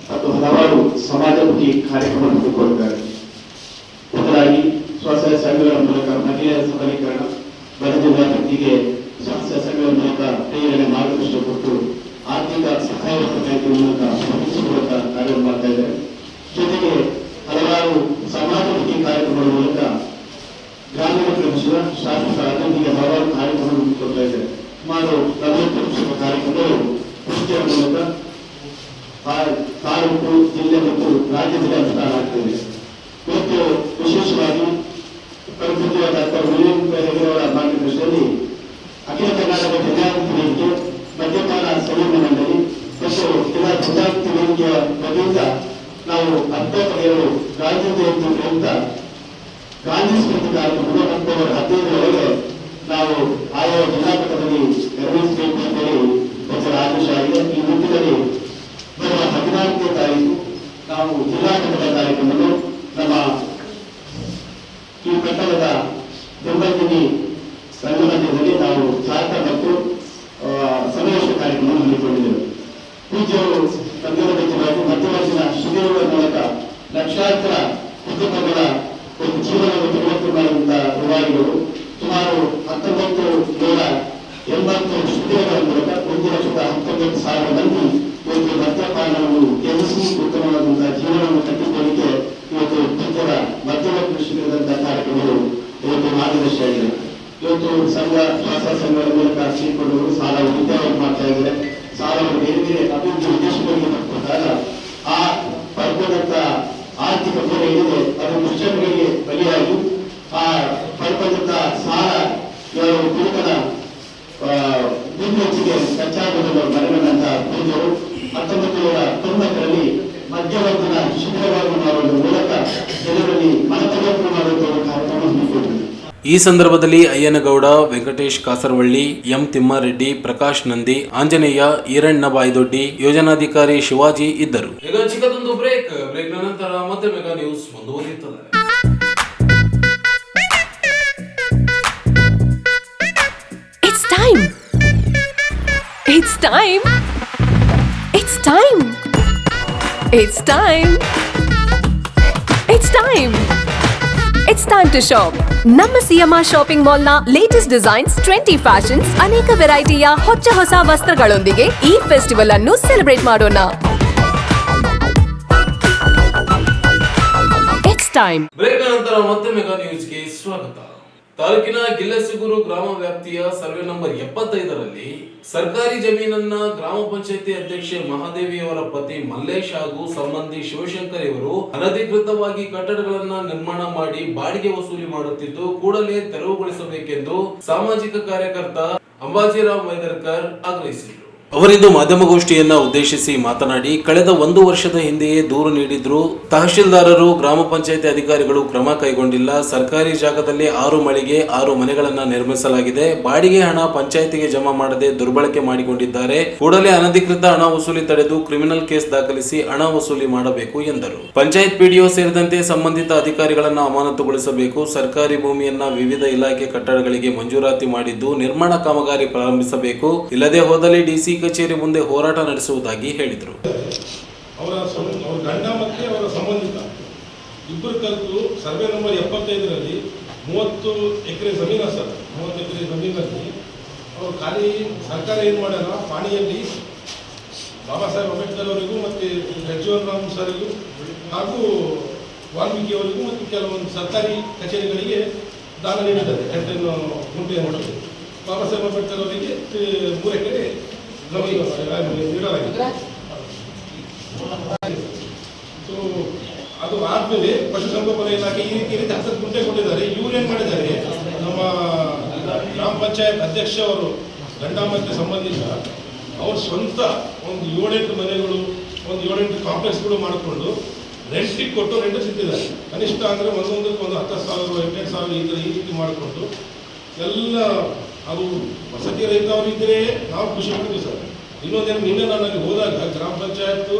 ಮತ್ತು ಹಲವಾರು ಸಮಾಜಮುಖಿ ಕಾರ್ಯಕ್ರಮ ಹಮ್ಮಿಕೊಂಡಿದ್ದಾರೆ. ಮೊದಲಾಗಿ ಸ್ವಸಹಾಯ ಸಂಘಗಳ ಮೂಲಕ ಮಹಿಳೆಯರ ಸಬಲೀಕರಣ, ಬಡ ಜನರಿಗೆ ಸ್ವಸಹಾಯ ಸಂಘಗಳ ಮೂಲಕ ಪ್ರೇರಣೆ ಮಾರ್ಗದರ್ಶನ ಕೊಟ್ಟು ಆರ್ಥಿಕ ಸಹಾಯ ಮೂಲಕ ಕಾರ್ಯ ಮಾಡ್ತಾ ಇದ್ದಾರೆ. ಜೊತೆಗೆ ಹಲವಾರು ಸಮಾಜಮುಖಿ ಕಾರ್ಯಕ್ರಮಗಳ ಮೂಲಕ ಗ್ರಾಮೀಣ ಪ್ರದೇಶದ ಶಾಸಕ ಅಭಿವೃದ್ಧಿಗೆ ಹಲವಾರು ಕಾರ್ಯಕ್ರಮಗಳು ಹಮ್ಮಿಕೊಳ್ತಾ ಇದ್ದಾರೆ. ಸುಮಾರು 40 ಕಾರ್ಯಕ್ರಮಗಳು ಕೃಷಿಯ ಮೂಲಕ ತಾಲೂಕು, ಜಿಲ್ಲೆ ಮತ್ತು ರಾಜ್ಯದಲ್ಲಿ ಅನುಷ್ಠಾನ ಆಗ್ತಿದೆ. ಇವತ್ತು ವಿಶೇಷವಾಗಿ ಪರಿಸ್ಥಿತಿಯ ಡಾಕ್ಟರ್ ವೀರೇಂದ್ರ ಹೆಗಡೆಯವರ ಮಾರ್ಗದರ್ಶನದಲ್ಲಿ ಅಖಿಲ ಕರ್ನಾಟಕ ಜನಜಾಗೃತಿ ವೇದಿಕೆ, ಮದ್ಯಪಾನ ಸಂಯಮ ಮಂಡಳಿ ಮತ್ತು ಜಿಲ್ಲಾ ಜನಜಾಗೃತಿ ವೇದಿಕೆಯ ವತಿಯಿಂದ ನಾವು ಅಕ್ಟೋಬರ್ 2 ಗಾಂಧಿ ಜಯಂತಿ ಪ್ರಯುಕ್ತ ಗಾಂಧಿ ಸ್ಮೃತಿ ಕಾರ್ಯಕ್ರಮ ಅಕ್ಟೋಬರ್ 15ರವರೆಗೆ ನಾವು ಆಯಾ ಜಿಲ್ಲಾ ಮಟ್ಟದಲ್ಲಿ ನೆರವೇರಿಸಬೇಕು ಅಂತೇಳಿ ಒಂದು ಆದೇಶ ಆಗಿದೆ. ಈ ನಿಟ್ಟಿನಲ್ಲಿ ಬರುವ 14ನೇ ತಾರೀಕು ನಾವು ಜಿಲ್ಲಾ ಮಟ್ಟದ ಕಾರ್ಯಕ್ರಮವನ್ನು ನಮ್ಮ ಈ ಪಟ್ಟಣದ ಬೆಂಬಲಿನಿ ರಂಗಮಂದಿರದಲ್ಲಿ ನಾವು ಜಾಥಾ ಮತ್ತು ಸಮಾವೇಶ ಕಾರ್ಯಕ್ರಮ ಹಮ್ಮಿಕೊಂಡಿದ್ದೇವೆ. ಪೂಜ್ಯರು ಸಂಘವಾಗಿ ಮಧ್ಯವರ್ತಿನ ಶಿಬಿರಗಳ ಮೂಲಕ ಲಕ್ಷಾಂತರ ಕುಟುಂಬಗಳ ಒಂದು ಜೀವನವನ್ನು ಪರಿವರ್ತನೆ ಮಾಡುವಂತ ರೂವಾರಿಗಳು ಸುಮಾರು 1980 ಶಿಬಿರಗಳ ಮೂಲಕ 1,19,000 ಮಂದಿ ಇವತ್ತು ಮದ್ಯಪಾನವನ್ನು ತ್ಯಜಿಸಿ ಉತ್ತಮವಾದಂತಹ ಜೀವನವನ್ನು ಕಟ್ಟಿಕೊಳ್ಳಲಿಕ್ಕೆ ಇವತ್ತು ಪೂಜ್ಯರ ಮಧ್ಯವರ್ತಿ ಶಿಬಿರದಂತಹ ಕಾರ್ಯಕ್ರಮಗಳು ಇವತ್ತು ಮಾರ್ಗದರ್ಶಿಯಾಗಿದೆ. ಇವತ್ತು ಸಂಘ ಸ್ವಸಹಾಯ ಸಂಘಗಳ ಮೂಲಕ ಸೇರಿಕೊಂಡವರು ಸಾಲ ವಿದ್ಯಾಭ್ಯಾಸ ಮಾಡ್ತಾ ಇದ್ದಾರೆ. ಸಾಲವನ್ನು ಬೇರೆ ಬೇರೆ ಅಭಿವೃದ್ಧಿ ಉದ್ದೇಶಗಳಿಗೆ ಪಡ್ಕೊಂಡಾಗ ಆ ಪಡ್ಕೊಂಡಂತ ಆರ್ಥಿಕ ಹೊರೆ ಏನಿದೆ ಅದು ದುಶ್ಚಟಗಳಿಗೆ ಬಲಿಯಾಗಿ ಆ ಪಡ್ಕೊಂಡಂತ ಸಾಲ ಕುಟುಂಬದ ಹೆಚ್ಚಿಗೆ ಕಚ್ಚಾಗುವುದನ್ನು ಮರೆಗಂಡಂತ ಪೂಜ್ಯರು 1990ರಲ್ಲಿ ಮಧ್ಯವರ್ತಿನ ಶಿಬಿರಗಳನ್ನು ಮಾಡುವ ಮೂಲಕ ಜನರಲ್ಲಿ ಮನಪರಿವರ್ತನೆ ಮಾಡುವಂತಹ ಕಾರ್ಯಕ್ರಮ ಹಮ್ಮಿಕೊಂಡಿದೆ. ಈ ಸಂದರ್ಭದಲ್ಲಿ ಅಯ್ಯನಗೌಡ, ವೆಂಕಟೇಶ್ ಕಾಸರವಳ್ಳಿ, ಎಂ ತಿಮ್ಮಾರೆಡ್ಡಿ, ಪ್ರಕಾಶ್ ನಂದಿ, ಆಂಜನೇಯ, ಈರಣ್ಣ ಬಾಯ್ದೊಡ್ಡಿ, ಯೋಜನಾಧಿಕಾರಿ ಶಿವಾಜಿ ಇದ್ದರು. ಈಗ ಚಿಕ್ಕದೊಂದು ಬ್ರೇಕ್ ನಂತರ ಮತ್ತೆ ಮೆಗಾ ನ್ಯೂಸ್ ಮುಂದುವರಿಯುತ್ತದೆ. It's time. It's time. It's time. It's time. It's time. It's time to shop. ನಮ್ಮ ಸಿಎಂಆರ್ ಶಾಪಿಂಗ್ ಮಾಲ್ ನ ಲೇಟೆಸ್ಟ್ ಡಿಸೈನ್ಸ್, 20 ಫ್ಯಾಷನ್ಸ್, ಅನೇಕ ವೆರೈಟಿಯ ಹೊಸ ವಸ್ತ್ರಗಳೊಂದಿಗೆ ಈ ಫೆಸ್ಟಿವಲ್ ಅನ್ನು ಸೆಲೆಬ್ರೇಟ್ ಮಾಡೋಣ. It's time. ಬ್ರೇಕ್ ನಂತರ ಮತ್ತೆ ಮೆಗಾ ನ್ಯೂಸ್ಗೆ ಸ್ವಾಗತ. ತಾಲೂಕಿನ ಗಿಲ್ಲಸಿಗೂರು ಗ್ರಾಮ ವ್ಯಾಪ್ತಿಯ ಸರ್ವೆ ನಂಬರ್ 75ರಲ್ಲಿ ಸರ್ಕಾರಿ ಜಮೀನನ್ನ ಗ್ರಾಮ ಪಂಚಾಯತಿ ಅಧ್ಯಕ್ಷೆ ಮಹಾದೇವಿಯವರ ಪತಿ ಮಲ್ಲೇಶ್ ಹಾಗೂ ಸಂಬಂಧಿ ಶಿವಶಂಕರ್ ಇವರು ಅನಧಿಕೃತವಾಗಿ ಕಟ್ಟಡಗಳನ್ನ ನಿರ್ಮಾಣ ಮಾಡಿ ಬಾಡಿಗೆ ವಸೂಲಿ ಮಾಡುತ್ತಿದ್ದು ಕೂಡಲೇ ತೆರವುಗೊಳಿಸಬೇಕೆಂದು ಸಾಮಾಜಿಕ ಕಾರ್ಯಕರ್ತ ಅಂಬಾಜಿರಾವ್ ವೈದರ್ಕರ್ ಆಗ್ರಹಿಸಿದರು. ಅವರಿಂದು ಮಾಧ್ಯಮಗೋಷ್ಠಿಯನ್ನ ಉದ್ದೇಶಿಸಿ ಮಾತನಾಡಿ, ಕಳೆದ 1 ವರ್ಷದ ಹಿಂದೆಯೇ ದೂರು ನೀಡಿದ್ರು ತಹಶೀಲ್ದಾರರು, ಗ್ರಾಮ ಪಂಚಾಯತಿ ಅಧಿಕಾರಿಗಳು ಕ್ರಮ ಕೈಗೊಂಡಿಲ್ಲ. ಸರ್ಕಾರಿ ಜಾಗದಲ್ಲಿ 6 ಮಳಿಗೆ 6 ಮನೆಗಳನ್ನ ನಿರ್ಮಿಸಲಾಗಿದೆ. ಬಾಡಿಗೆ ಹಣ ಪಂಚಾಯತಿಗೆ ಜಮಾ ಮಾಡದೆ ದುರ್ಬಳಕೆ ಮಾಡಿಕೊಂಡಿದ್ದಾರೆ. ಕೂಡಲೇ ಅನಧಿಕೃತ ಹಣ ವಸೂಲಿ ತಡೆದು ಕ್ರಿಮಿನಲ್ ಕೇಸ್ ದಾಖಲಿಸಿ ಹಣ ವಸೂಲಿ ಮಾಡಬೇಕು ಎಂದರು. ಪಂಚಾಯತ್ ಪಿಡಿಒ ಸೇರಿದಂತೆ ಸಂಬಂಧಿತ ಅಧಿಕಾರಿಗಳನ್ನ ಅಮಾನತುಗೊಳಿಸಬೇಕು. ಸರ್ಕಾರಿ ಭೂಮಿಯನ್ನ ವಿವಿಧ ಇಲಾಖೆ ಕಟ್ಟಡಗಳಿಗೆ ಮಂಜೂರಾತಿ ಮಾಡಿದ್ದು ನಿರ್ಮಾಣ ಕಾಮಗಾರಿ ಪ್ರಾರಂಭಿಸಬೇಕು. ಇಲ್ಲದೆ ಹೋದಲ್ಲಿ ಡಿಸಿ ಕಚೇರಿ ಮುಂದೆ ಹೋರಾಟ ನಡೆಸುವುದಾಗಿ ಹೇಳಿದರು. ಅವರ ಗಂಡ ಮತ್ತೆ ಅವರ ಸಂಬಂಧಿತ ಇಬ್ಬರು ಕಲಿತು ಸರ್ವೆ ನಂಬರ್ 75ರಲ್ಲಿ 30 ಎಕರೆ ಜಮೀನ ಸರ್, 30 ಎಕರೆ ಜಮೀನಲ್ಲಿ ಅವರು ಖಾಲಿ ಸರ್ಕಾರ ಏನು ಮಾಡ್ಯಾರ, ಪಾಣಿಯಲ್ಲಿ ಬಾಬಾ ಸಾಹೇಬ್ ಅಂಬೇಡ್ಕರ್ ಅವರಿಗೂ ಮತ್ತು ಜಗಜೀವನ್ ರಾಮ್ ಸರಿಗೂ ಹಾಗೂ ವಾಲ್ಮೀಕಿ ಅವರಿಗೂ ಮತ್ತು ಕೆಲವೊಂದು ಸರ್ಕಾರಿ ಕಚೇರಿಗಳಿಗೆ ದಾನ ನೀಡಿದ್ದಾರೆ. 10 ಗುಂಟೆ ಮಾಡೋದು ಬಾಬಾ ಸಾಹೇಬ್ ಅಂಬೇಡ್ಕರ್ ಅವರಿಗೆ 3 ಎಕರೆ ಜಮೀನು ನೀಡಲಾಗಿದೆ. ಸೊ ಅದು ಆದಮೇಲೆ ಪಶುಸಂಗೋಪನಾ ಇಲಾಖೆ ಈ ರೀತಿ 10 ಗುಂಟೆ ಕೊಟ್ಟಿದ್ದಾರೆ. ಇವ್ರು ಏನು ಮಾಡಿದ್ದಾರೆ, ನಮ್ಮ ಗ್ರಾಮ ಪಂಚಾಯತ್ ಅಧ್ಯಕ್ಷ ಅವರು ಗಂಡಾಮಕ್ಕೆ ಸಂಬಂಧಿಸಿದ ಅವ್ರ ಸ್ವಂತ ಒಂದು 7-8 ಮನೆಗಳು, ಒಂದು 7-8 ಕಾಂಪ್ಲೆಕ್ಸ್ಗಳು ಮಾಡಿಕೊಂಡು ರೆಂಟಿಗೆ ಕೊಟ್ಟು ರೆಂಟ್ ಸಿಗ್ತಿದ್ದಾರೆ. ಕನಿಷ್ಠ ಅಂದರೆ ಒಂದೊಂದಕ್ಕೆ ಒಂದು 10,000 8,000 ಈ ರೀತಿ ಮಾಡಿಕೊಂಡು ಎಲ್ಲ ಅದು ವಸತಿ ರಹಿತ ಅವರು ಇದ್ದರೆ ನಾವು ಖುಷಿ ಪಡ್ತೀವಿ ಸರ್. ಇನ್ನೊಂದೇನು, ನಿನ್ನೆ ನಾನು ಅಲ್ಲಿ ಹೋದಾಗ ಗ್ರಾಮ ಪಂಚಾಯತ್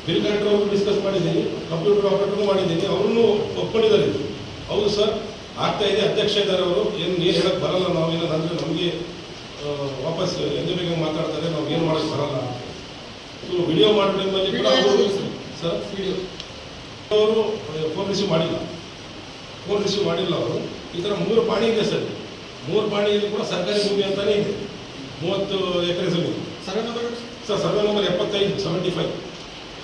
ಬಿಲ್ ಕಲೆಕ್ಟರ್ ಅವರು ಡಿಸ್ಕಸ್ ಮಾಡಿದ್ದೀನಿ, ಕಂಪ್ಯೂಟರ್ ಆಪರೇಟರ್ನು ಮಾಡಿದ್ದೀನಿ, ಅವ್ರನ್ನೂ ಒಪ್ಕೊಂಡಿದ್ದಾರೆ. ಇದು ಹೌದು ಸರ್, ಆಗ್ತಾ ಇದೆ. ಅಧ್ಯಕ್ಷ ಇದ್ದಾರೆ ಅವರು, ಏನು ಹೇಳಕ್ಕೆ ಬರಲ್ಲ, ನಾವೇನಂದರೆ ನಮಗೆ ವಾಪಸ್ ಎಂದ ಬೇಗ ಮಾತಾಡ್ತಾರೆ, ನಾವು ಏನು ಮಾಡೋಕ್ಕೆ ಬರಲ್ಲ. ಸೊ ವಿಡಿಯೋ ಮಾಡೋ ಟೈಮಲ್ಲಿ ಕೂಡ ಅವರು ಸರ್ ಅವರು ಫೋನ್ ರಿಸೀವ್ ಮಾಡಿಲ್ಲ ಅವರು. ಈ ಥರ 3 ಪಾಣಿ ಇದೆ ಸರ್. 3 ಪಾಣಿಯಲ್ಲಿ ಕೂಡ ಸರ್ಕಾರಿ ಭೂಮಿ ಅಂತಲೇ ಇದೆ, 30 ಎಕರೆ ಜಮೀನು ಸರ್. ಸರ್ವೆ ನಂಬರ್ 75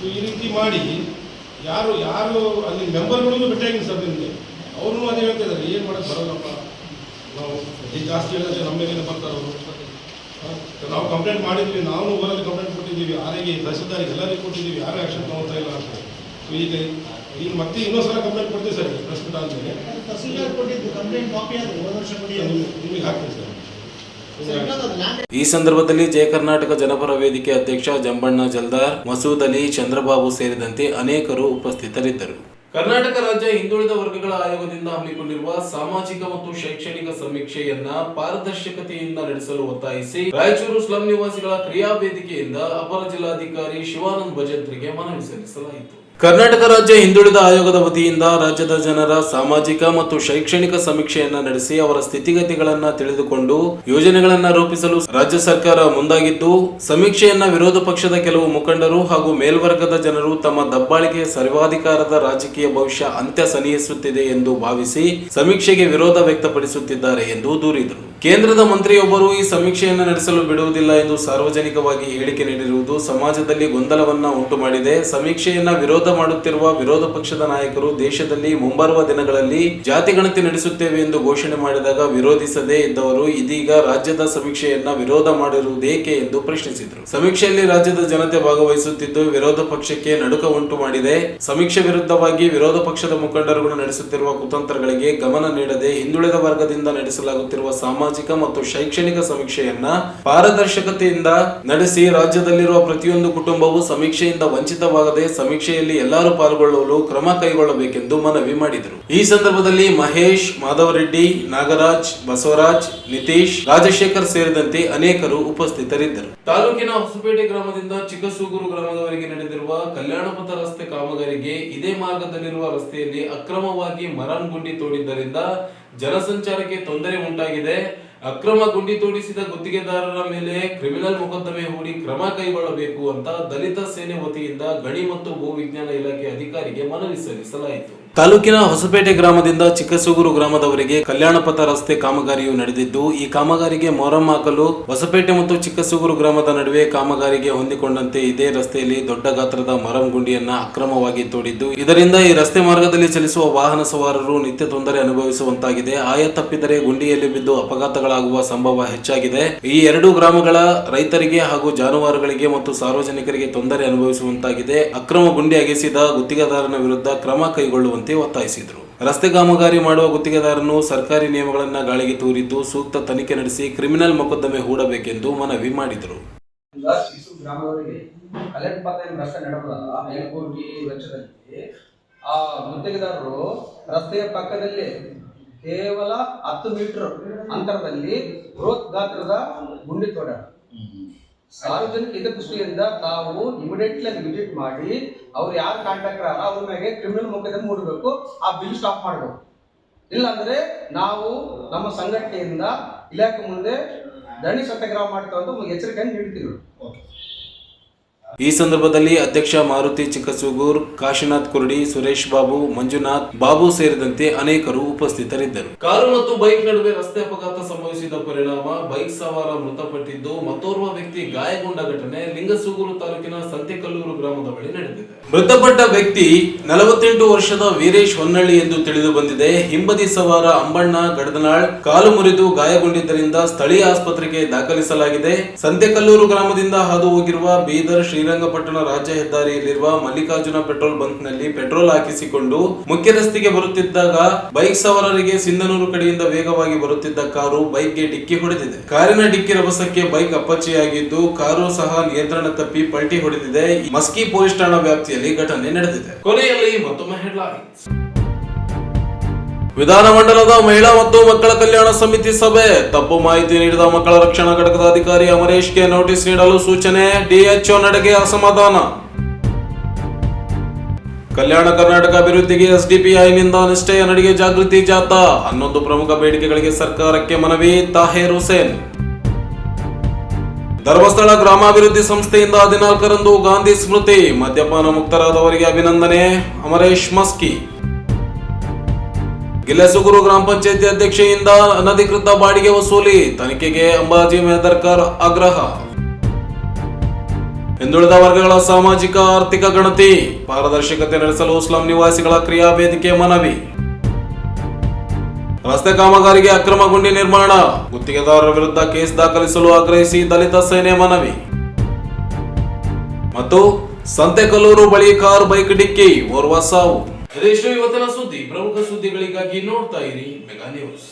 ಈ ರೀತಿ ಮಾಡಿ ಯಾರು ಅಲ್ಲಿ ಮೆಂಬರ್ಗಳಿಗೂ ಭೇಟಿಯಾಗಿಲ್ಲ ಸರ್ ನಿಮಗೆ. ಅವ್ರೂ ಅದೇ ಹೇಳ್ತಾ ಇದ್ದಾರೆ, ಏನು ಮಾಡೋಕ್ಕೆ ಬರೋಲ್ಲಪ್ಪ, ನಾವು ಜಾಸ್ತಿ ಹೇಳಿದ್ರೆ ನಮ್ಮ ಮೇಲೆ ಬರ್ತಾರೆ ಅವರು. ನಾವು ಕಂಪ್ಲೇಂಟ್ ಮಾಡಿದ್ವಿ, ನಾವು ಊರಲ್ಲಿ ಕಂಪ್ಲೇಂಟ್ ಕೊಟ್ಟಿದ್ದೀವಿ, ಆರಿಗೆ ತಹಸೀಲ್ದಾರಿಗೆ ಎಲ್ಲರಿಗೂ ಕೊಟ್ಟಿದ್ದೀವಿ, ಯಾರು ಆ್ಯಕ್ಷನ್ ತಗೊಳ್ತಾ ಇಲ್ಲ ಅಂತ. ಸೊ ಈಗ ಮತ್ತೆ ಇನ್ನೊಂದ್ಸಲ ಕಂಪ್ಲೇಂಟ್ ಕೊಡ್ತೀವಿ ಸರ್, ಪ್ರೆಸಿಡೆಂಟ್ ಆದಮೇಲೆ ನಿಮಗೆ ಹಾಕ್ತೀವಿ ಸರ್. ಈ ಸಂದರ್ಭದಲ್ಲಿ ಜಯ ಕರ್ನಾಟಕ ಜನಪರ ವೇದಿಕೆ ಅಧ್ಯಕ್ಷ ಜಂಬಣ್ಣ ಜಲ್ದಾರ್, ಮಸೂದ್ ಅಲಿ, ಚಂದ್ರಬಾಬು ಸೇರಿದಂತೆ ಅನೇಕರು ಉಪಸ್ಥಿತರಿದ್ದರು. ಕರ್ನಾಟಕ ರಾಜ್ಯ ಹಿಂದುಳಿದ ವರ್ಗಗಳ ಆಯೋಗದಿಂದ ಹಮ್ಮಿಕೊಂಡಿರುವ ಸಾಮಾಜಿಕ ಮತ್ತು ಶೈಕ್ಷಣಿಕ ಸಮೀಕ್ಷೆಯನ್ನ ಪಾರದರ್ಶಕತೆಯಿಂದ ನಡೆಸಲು ಒತ್ತಾಯಿಸಿ ರಾಯಚೂರು ಸ್ಲಂ ನಿವಾಸಿಗಳ ಕ್ರಿಯಾ ವೇದಿಕೆಯಿಂದ ಅಪರ ಜಿಲ್ಲಾಧಿಕಾರಿ ಶಿವಾನಂದ್ ಭಜಂತ್ರಿಗೆ ಮನವಿ ಸಲ್ಲಿಸಲಾಯಿತು. ಕರ್ನಾಟಕ ರಾಜ್ಯ ಹಿಂದುಳಿದ ಆಯೋಗದ ವತಿಯಿಂದ ರಾಜ್ಯದ ಜನರ ಸಾಮಾಜಿಕ ಮತ್ತು ಶೈಕ್ಷಣಿಕ ಸಮೀಕ್ಷೆಯನ್ನ ನಡೆಸಿ ಅವರ ಸ್ಥಿತಿಗತಿಗಳನ್ನ ತಿಳಿದುಕೊಂಡು ಯೋಜನೆಗಳನ್ನ ರೂಪಿಸಲು ರಾಜ್ಯ ಸರ್ಕಾರ ಮುಂದಾಗಿದ್ದು, ಸಮೀಕ್ಷೆಯನ್ನ ವಿರೋಧ ಪಕ್ಷದ ಕೆಲವು ಮುಖಂಡರು ಹಾಗೂ ಮೇಲ್ವರ್ಗದ ಜನರು ತಮ್ಮ ದಬ್ಬಾಳಿಕೆಯ ಸರ್ವಾಧಿಕಾರದ ರಾಜಕೀಯ ಭವಿಷ್ಯ ಅಂತ್ಯ ಸನ್ನಿಹಿಸುತ್ತಿದೆ ಎಂದು ಭಾವಿಸಿ ಸಮೀಕ್ಷೆಗೆ ವಿರೋಧ ವ್ಯಕ್ತಪಡಿಸುತ್ತಿದ್ದಾರೆ ಎಂದು ದೂರಿದರು. ಕೇಂದ್ರದ ಮಂತ್ರಿಯೊಬ್ಬರು ಈ ಸಮೀಕ್ಷೆಯನ್ನು ನಡೆಸಲು ಬಿಡುವುದಿಲ್ಲ ಎಂದು ಸಾರ್ವಜನಿಕವಾಗಿ ಹೇಳಿಕೆ ನೀಡಿರುವುದು ಸಮಾಜದಲ್ಲಿ ಗೊಂದಲವನ್ನ ಉಂಟು ಮಾಡಿದೆ. ಸಮೀಕ್ಷೆಯನ್ನ ವಿರೋಧ ಮಾಡುತ್ತಿರುವ ವಿರೋಧ ಪಕ್ಷದ ನಾಯಕರು ದೇಶದಲ್ಲಿ ಮುಂಬರುವ ದಿನಗಳಲ್ಲಿ ಜಾತಿ ಗಣತಿ ನಡೆಸುತ್ತೇವೆ ಎಂದು ಘೋಷಣೆ ಮಾಡಿದಾಗ ವಿರೋಧಿಸದೇ ಇದ್ದವರು ಇದೀಗ ರಾಜ್ಯದ ಸಮೀಕ್ಷೆಯನ್ನ ವಿರೋಧ ಮಾಡಿರುವುದೇಕೆ ಎಂದು ಪ್ರಶ್ನಿಸಿದರು. ಸಮೀಕ್ಷೆಯಲ್ಲಿ ರಾಜ್ಯದ ಜನತೆ ಭಾಗವಹಿಸುತ್ತಿದ್ದು ವಿರೋಧ ಪಕ್ಷಕ್ಕೆ ನಡುಕ ಉಂಟು ಮಾಡಿದೆ. ಸಮೀಕ್ಷೆ ವಿರುದ್ಧವಾಗಿ ವಿರೋಧ ಪಕ್ಷದ ಮುಖಂಡರುಗಳು ನಡೆಸುತ್ತಿರುವ ಕುತಂತ್ರಗಳಿಗೆ ಗಮನ ನೀಡದೆ ಹಿಂದುಳಿದ ವರ್ಗದಿಂದ ನಡೆಸಲಾಗುತ್ತಿರುವ ಸಾಮಾಜಿಕ ಮತ್ತು ಶೈಕ್ಷಣಿಕ ಸಮೀಕ್ಷೆಯನ್ನ ಪಾರದರ್ಶಕತೆಯಿಂದ ನಡೆಸಿ ರಾಜ್ಯದಲ್ಲಿರುವ ಪ್ರತಿಯೊಂದು ಕುಟುಂಬವು ಸಮೀಕ್ಷೆಯಿಂದ ವಂಚಿತವಾಗದೆ ಸಮೀಕ್ಷೆಯಲ್ಲಿ ಎಲ್ಲರೂ ಪಾಲ್ಗೊಳ್ಳಲು ಕ್ರಮ ಕೈಗೊಳ್ಳಬೇಕೆಂದು ಮನವಿ ಮಾಡಿದರು. ಈ ಸಂದರ್ಭದಲ್ಲಿ ಮಹೇಶ್, ಮಾಧವರೆಡ್ಡಿ, ನಾಗರಾಜ್, ಬಸವರಾಜ್, ನಿತೀಶ್, ರಾಜಶೇಖರ್ ಸೇರಿದಂತೆ ಅನೇಕರು ಉಪಸ್ಥಿತರಿದ್ದರು. ತಾಲೂಕಿನ ಹೊಸಪೇಟೆ ಗ್ರಾಮದಿಂದ ಚಿಕ್ಕಸೂಗೂರು ಗ್ರಾಮದವರೆಗೆ ನಡೆದಿರುವ ಕಲ್ಯಾಣಪಥ ರಸ್ತೆ ಕಾಮಗಾರಿಗೆ ಇದೇ ಮಾರ್ಗದಲ್ಲಿರುವ ರಸ್ತೆಯಲ್ಲಿ ಅಕ್ರಮವಾಗಿ ಮರಂ ಗುಂಡಿ ತೋಡಿದ್ದರಿಂದ ಜನಸಂಚಾರಕ್ಕೆ ತೊಂದರೆ ಉಂಟಾಗಿದೆ. ಅಕ್ರಮ ಗುಂಡಿ ತೋಡಿಸಿದ ಗುತ್ತಿಗೆದಾರರ ಮೇಲೆ ಕ್ರಿಮಿನಲ್ ಮೊಕದ್ದಮೆ ಹೂಡಿ ಕ್ರಮ ಕೈಗೊಳ್ಳಬೇಕು ಅಂತ ದಲಿತ ಸೇನೆ ವತಿಯಿಂದ ಗಣಿ ಮತ್ತು ಭೂ ವಿಜ್ಞಾನ ಇಲಾಖೆ ಅಧಿಕಾರಿಗೆ ಮನವಿ ಸಲ್ಲಿಸಲಾಯಿತು. ತಾಲೂಕಿನ ಹೊಸಪೇಟೆ ಗ್ರಾಮದಿಂದ ಚಿಕ್ಕಸೂಗೂರು ಗ್ರಾಮದವರೆಗೆ ಕಲ್ಯಾಣಪಥ ರಸ್ತೆ ಕಾಮಗಾರಿಯು ನಡೆದಿದ್ದು, ಈ ಕಾಮಗಾರಿಗೆ ಮೊರಂ ಹಾಕಲು ಹೊಸಪೇಟೆ ಮತ್ತು ಚಿಕ್ಕಸೂಗೂರು ಗ್ರಾಮದ ನಡುವೆ ಕಾಮಗಾರಿಗೆ ಹೊಂದಿಕೊಂಡಂತೆ ಇದೇ ರಸ್ತೆಯಲ್ಲಿ ದೊಡ್ಡ ಗಾತ್ರದ ಮರಂ ಗುಂಡಿಯನ್ನ ಅಕ್ರಮವಾಗಿ ತೋಡಿದ್ದು, ಇದರಿಂದ ಈ ರಸ್ತೆ ಮಾರ್ಗದಲ್ಲಿ ಚಲಿಸುವ ವಾಹನ ಸವಾರರು ನಿತ್ಯ ತೊಂದರೆ ಅನುಭವಿಸುವಂತಾಗಿದೆ. ಆಯ ತಪ್ಪಿದರೆ ಗುಂಡಿಯಲ್ಲಿ ಬಿದ್ದು ಅಪಘಾತಗಳಾಗುವ ಸಂಭವ ಹೆಚ್ಚಾಗಿದೆ. ಈ ಎರಡು ಗ್ರಾಮಗಳ ರೈತರಿಗೆ ಹಾಗೂ ಜಾನುವಾರುಗಳಿಗೆ ಮತ್ತು ಸಾರ್ವಜನಿಕರಿಗೆ ತೊಂದರೆ ಅನುಭವಿಸುವಂತಾಗಿದೆ. ಅಕ್ರಮ ಗುಂಡಿ ಅಗೆಸಿದ ಗುತ್ತಿಗೆದಾರನ ವಿರುದ್ಧ ಕ್ರಮ ಕೈಗೊಳ್ಳುವಂತೆ ಒತ್ತಾಯಿಸಿದರು. ರಸ್ತೆ ಕಾಮಗಾರಿ ಮಾಡುವ ಗುತ್ತಿಗೆದಾರನು ಸರ್ಕಾರಿ ನಿಯಮಗಳನ್ನು ಗಾಳಿಗೆ ತೂರಿದ್ದು ಸೂಕ್ತ ತನಿಖೆ ನಡೆಸಿ ಕ್ರಿಮಿನಲ್ ಮೊಕದ್ದಮೆ ಹೂಡಬೇಕೆಂದು ಮನವಿ ಮಾಡಿದರು. ಗ್ರಾಮದವರಿಗೆ ಕಲ್ಯಾಣಪಥ ರಸ್ತೆ ನಡೆದಲ್ಲ 5 ಕೋಟಿ ವೆಚ್ಚದಲ್ಲಿ ಆ ಗುತ್ತಿಗೆದಾರರು ರಸ್ತೆಯ ಪಕ್ಕದಲ್ಲಿ ಕೇವಲ 10 ಮೀಟರ್ ಅಂತರದಲ್ಲಿ ಬೃಹತ್ ಗಾತ್ರದ ಗುಂಡಿ ತೋಡ್ಯಾರ. ಸಾರ್ವಜನಿಕ ಹಿತದೃಷ್ಟಿಯಿಂದ ತಾವು ಇಮಿಡಿಯೇಟ್ಲಿ ವಿಸಿಟ್ ಮಾಡಿ ಅವ್ರು ಯಾರು ಕಾಂಟ್ರಾಕ್ಟರ್ ಅವ್ರ ಮೇಲೆ ಕ್ರಿಮಿನಲ್ ಮೊಕದ್ದಮೆ ಹೂಡಬೇಕು, ಆ ಬಿಲ್ ಸ್ಟಾಪ್ ಮಾಡಬೇಕು. ಇಲ್ಲಾಂದ್ರೆ ನಾವು ನಮ್ಮ ಸಂಘಟನೆಯಿಂದ ಇಲಾಖೆ ಮುಂದೆ ಧರಣಿ ಸತ್ಯಾಗ್ರಹ ಮಾಡ್ತಾ ಅಂತ ಎಚ್ಚರಿಕೆಯನ್ನು ನೀಡ್ತೀವಿ. ಈ ಸಂದರ್ಭದಲ್ಲಿ ಅಧ್ಯಕ್ಷ ಮಾರುತಿ ಚಿಕ್ಕಸೂಗೂರ್, ಕಾಶಿನಾಥ್ ಕುರ್ಡಿ, ಸುರೇಶ್ ಬಾಬು, ಮಂಜುನಾಥ್ ಬಾಬು ಸೇರಿದಂತೆ ಅನೇಕರು ಉಪಸ್ಥಿತರಿದ್ದರು. ಕಾರು ಮತ್ತು ಬೈಕ್ ನಡುವೆ ರಸ್ತೆ ಅಪಘಾತ ಸಂಭವಿಸಿದ ಪರಿಣಾಮ ಬೈಕ್ ಸವಾರ ಮೃತಪಟ್ಟಿದ್ದು ಮತ್ತೋರ್ವ ವ್ಯಕ್ತಿ ಗಾಯಗೊಂಡ ಘಟನೆ ಲಿಂಗಸೂಗೂರು ತಾಲೂಕಿನ ಸಂತೆಕಲ್ಲೂರು ಗ್ರಾಮದ ಬಳಿ ನಡೆದಿದೆ. ಮೃತಪಟ್ಟ ವ್ಯಕ್ತಿ 48 ವರ್ಷದ ವೀರೇಶ್ ಹೊನ್ನಳ್ಳಿ ಎಂದು ತಿಳಿದು ಬಂದಿದೆ. ಹಿಂಬದಿ ಸವಾರ ಅಂಬಣ್ಣ ಗಡದನಾಳ್ ಕಾಲು ಮುರಿದು ಗಾಯಗೊಂಡಿದ್ದರಿಂದ ಸ್ಥಳೀಯ ಆಸ್ಪತ್ರೆಗೆ ದಾಖಲಿಸಲಾಗಿದೆ. ಸಂತೆಕಲ್ಲೂರು ಗ್ರಾಮದಿಂದ ಹಾದು ಹೋಗಿರುವ ಬೀದರ್ ಶ್ರೀರಂಗಪಟ್ಟಣ ರಾಜ್ಯ ಹೆದ್ದಾರಿಯಲ್ಲಿರುವ ಮಲ್ಲಿಕಾರ್ಜುನ ಪೆಟ್ರೋಲ್ ಬಂಕ್ ನಲ್ಲಿ ಪೆಟ್ರೋಲ್ ಹಾಕಿಸಿಕೊಂಡು ಮುಖ್ಯ ರಸ್ತೆಗೆ ಬರುತ್ತಿದ್ದಾಗ ಬೈಕ್ ಸವಾರರಿಗೆ ಸಿಂಧನೂರು ಕಡೆಯಿಂದ ವೇಗವಾಗಿ ಬರುತ್ತಿದ್ದ ಕಾರು ಬೈಕ್ಗೆ ಡಿಕ್ಕಿ ಹೊಡೆದಿದೆ. ಕಾರಿನ ಡಿಕ್ಕಿ ರಭಸಕ್ಕೆ ಬೈಕ್ ಅಪ್ಪಚ್ಚಿಯಾಗಿದ್ದು ಕಾರು ಸಹ ನಿಯಂತ್ರಣ ತಪ್ಪಿ ಪಲ್ಟಿ ಹೊಡೆದಿದೆ. ಮಸ್ಕಿ ಪೊಲೀಸ್ ಠಾಣಾ ವ್ಯಾಪ್ತಿಯಲ್ಲಿ ಘಟನೆ ನಡೆದಿದೆ. ಕೊನೆಯಲ್ಲಿ ಮತ್ತೊಮ್ಮೆ ಹೆಡ್ಲೈನ್ಸ್. ವಿಧಾನಮಂಡಲದ ಮಹಿಳಾ ಮತ್ತು ಮಕ್ಕಳ ಕಲ್ಯಾಣ ಸಮಿತಿ ಸಭೆ. ತಪ್ಪು ಮಾಹಿತಿ ನೀಡಿದ ಮಕ್ಕಳ ರಕ್ಷಣಾ ಘಟಕದ ಅಧಿಕಾರಿ ಅಮರೇಶ್ಗೆ ನೋಟಿಸ್ ನೀಡಲು ಸೂಚನೆ. ಡಿಎಚ್ಒ ನಡೆಗೆ ಅಸಮಾಧಾನ. ಕಲ್ಯಾಣ ಕರ್ನಾಟಕ ಅಭಿವೃದ್ಧಿಗೆ ಎಸ್ಡಿಪಿಐನಿಂದ ನಿಷ್ಠೆಯ ನಡಿಗೆ ಜಾಗೃತಿ ಜಾಥಾ. 11 ಪ್ರಮುಖ ಬೇಡಿಕೆಗಳಿಗೆ ಸರ್ಕಾರಕ್ಕೆ ಮನವಿ. ತಾಹೇರ್ ಹುಸೇನ್. ಧರ್ಮಸ್ಥಳ ಗ್ರಾಮಾಭಿವೃದ್ಧಿ ಸಂಸ್ಥೆಯಿಂದ 14ರಂದು ಗಾಂಧಿ ಸ್ಮೃತಿ. ಮದ್ಯಪಾನ ಮುಕ್ತರಾದವರಿಗೆ ಅಭಿನಂದನೆ. ಅಮರೇಶ್ ಮಸ್ಕಿ. ಗಿಲೆಸುಗೂರು ಗ್ರಾಮ ಪಂಚಾಯತಿ ಅಧ್ಯಕ್ಷೆಯಿಂದ ಅನಧಿಕೃತ ಬಾಡಿಗೆ ವಸೂಲಿ. ತನಿಖೆಗೆ ಅಂಬಾಜಿ ಮೇದರ್ಕರ್ ಆಗ್ರಹ. ಹಿಂದುಳಿದ ವರ್ಗಗಳ ಸಾಮಾಜಿಕ ಆರ್ಥಿಕ ಗಣತಿ. ಪಾರದರ್ಶಕತೆ ನಡೆಸಲು ಸ್ಲಂ ನಿವಾಸಿಗಳ ಕ್ರಿಯಾ ವೇದಿಕೆ ಮನವಿ. ರಸ್ತೆ ಕಾಮಗಾರಿಗೆ ಅಕ್ರಮ ಗುಂಡಿ ನಿರ್ಮಾಣ. ಗುತ್ತಿಗೆದಾರರ ವಿರುದ್ಧ ಕೇಸ್ ದಾಖಲಿಸಲು ಆಗ್ರಹಿಸಿ ದಲಿತ ಸೇನೆ ಮನವಿ. ಮತ್ತು ಸಂತೆಕಲ್ಲೂರು ಬಳಿ ಕಾರ್ ಬೈಕ್ ಡಿಕ್ಕಿ, ಓರ್ವ ಸಾವು. ಇದಿಷ್ಟು ಇವತ್ತಿನ ಸುದ್ದಿ. ಪ್ರಮುಖ ಸುದ್ದಿಗಳಿಗಾಗಿ ನೋಡ್ತಾ ಇರಿ ಮೆಗಾ ನ್ಯೂಸ್.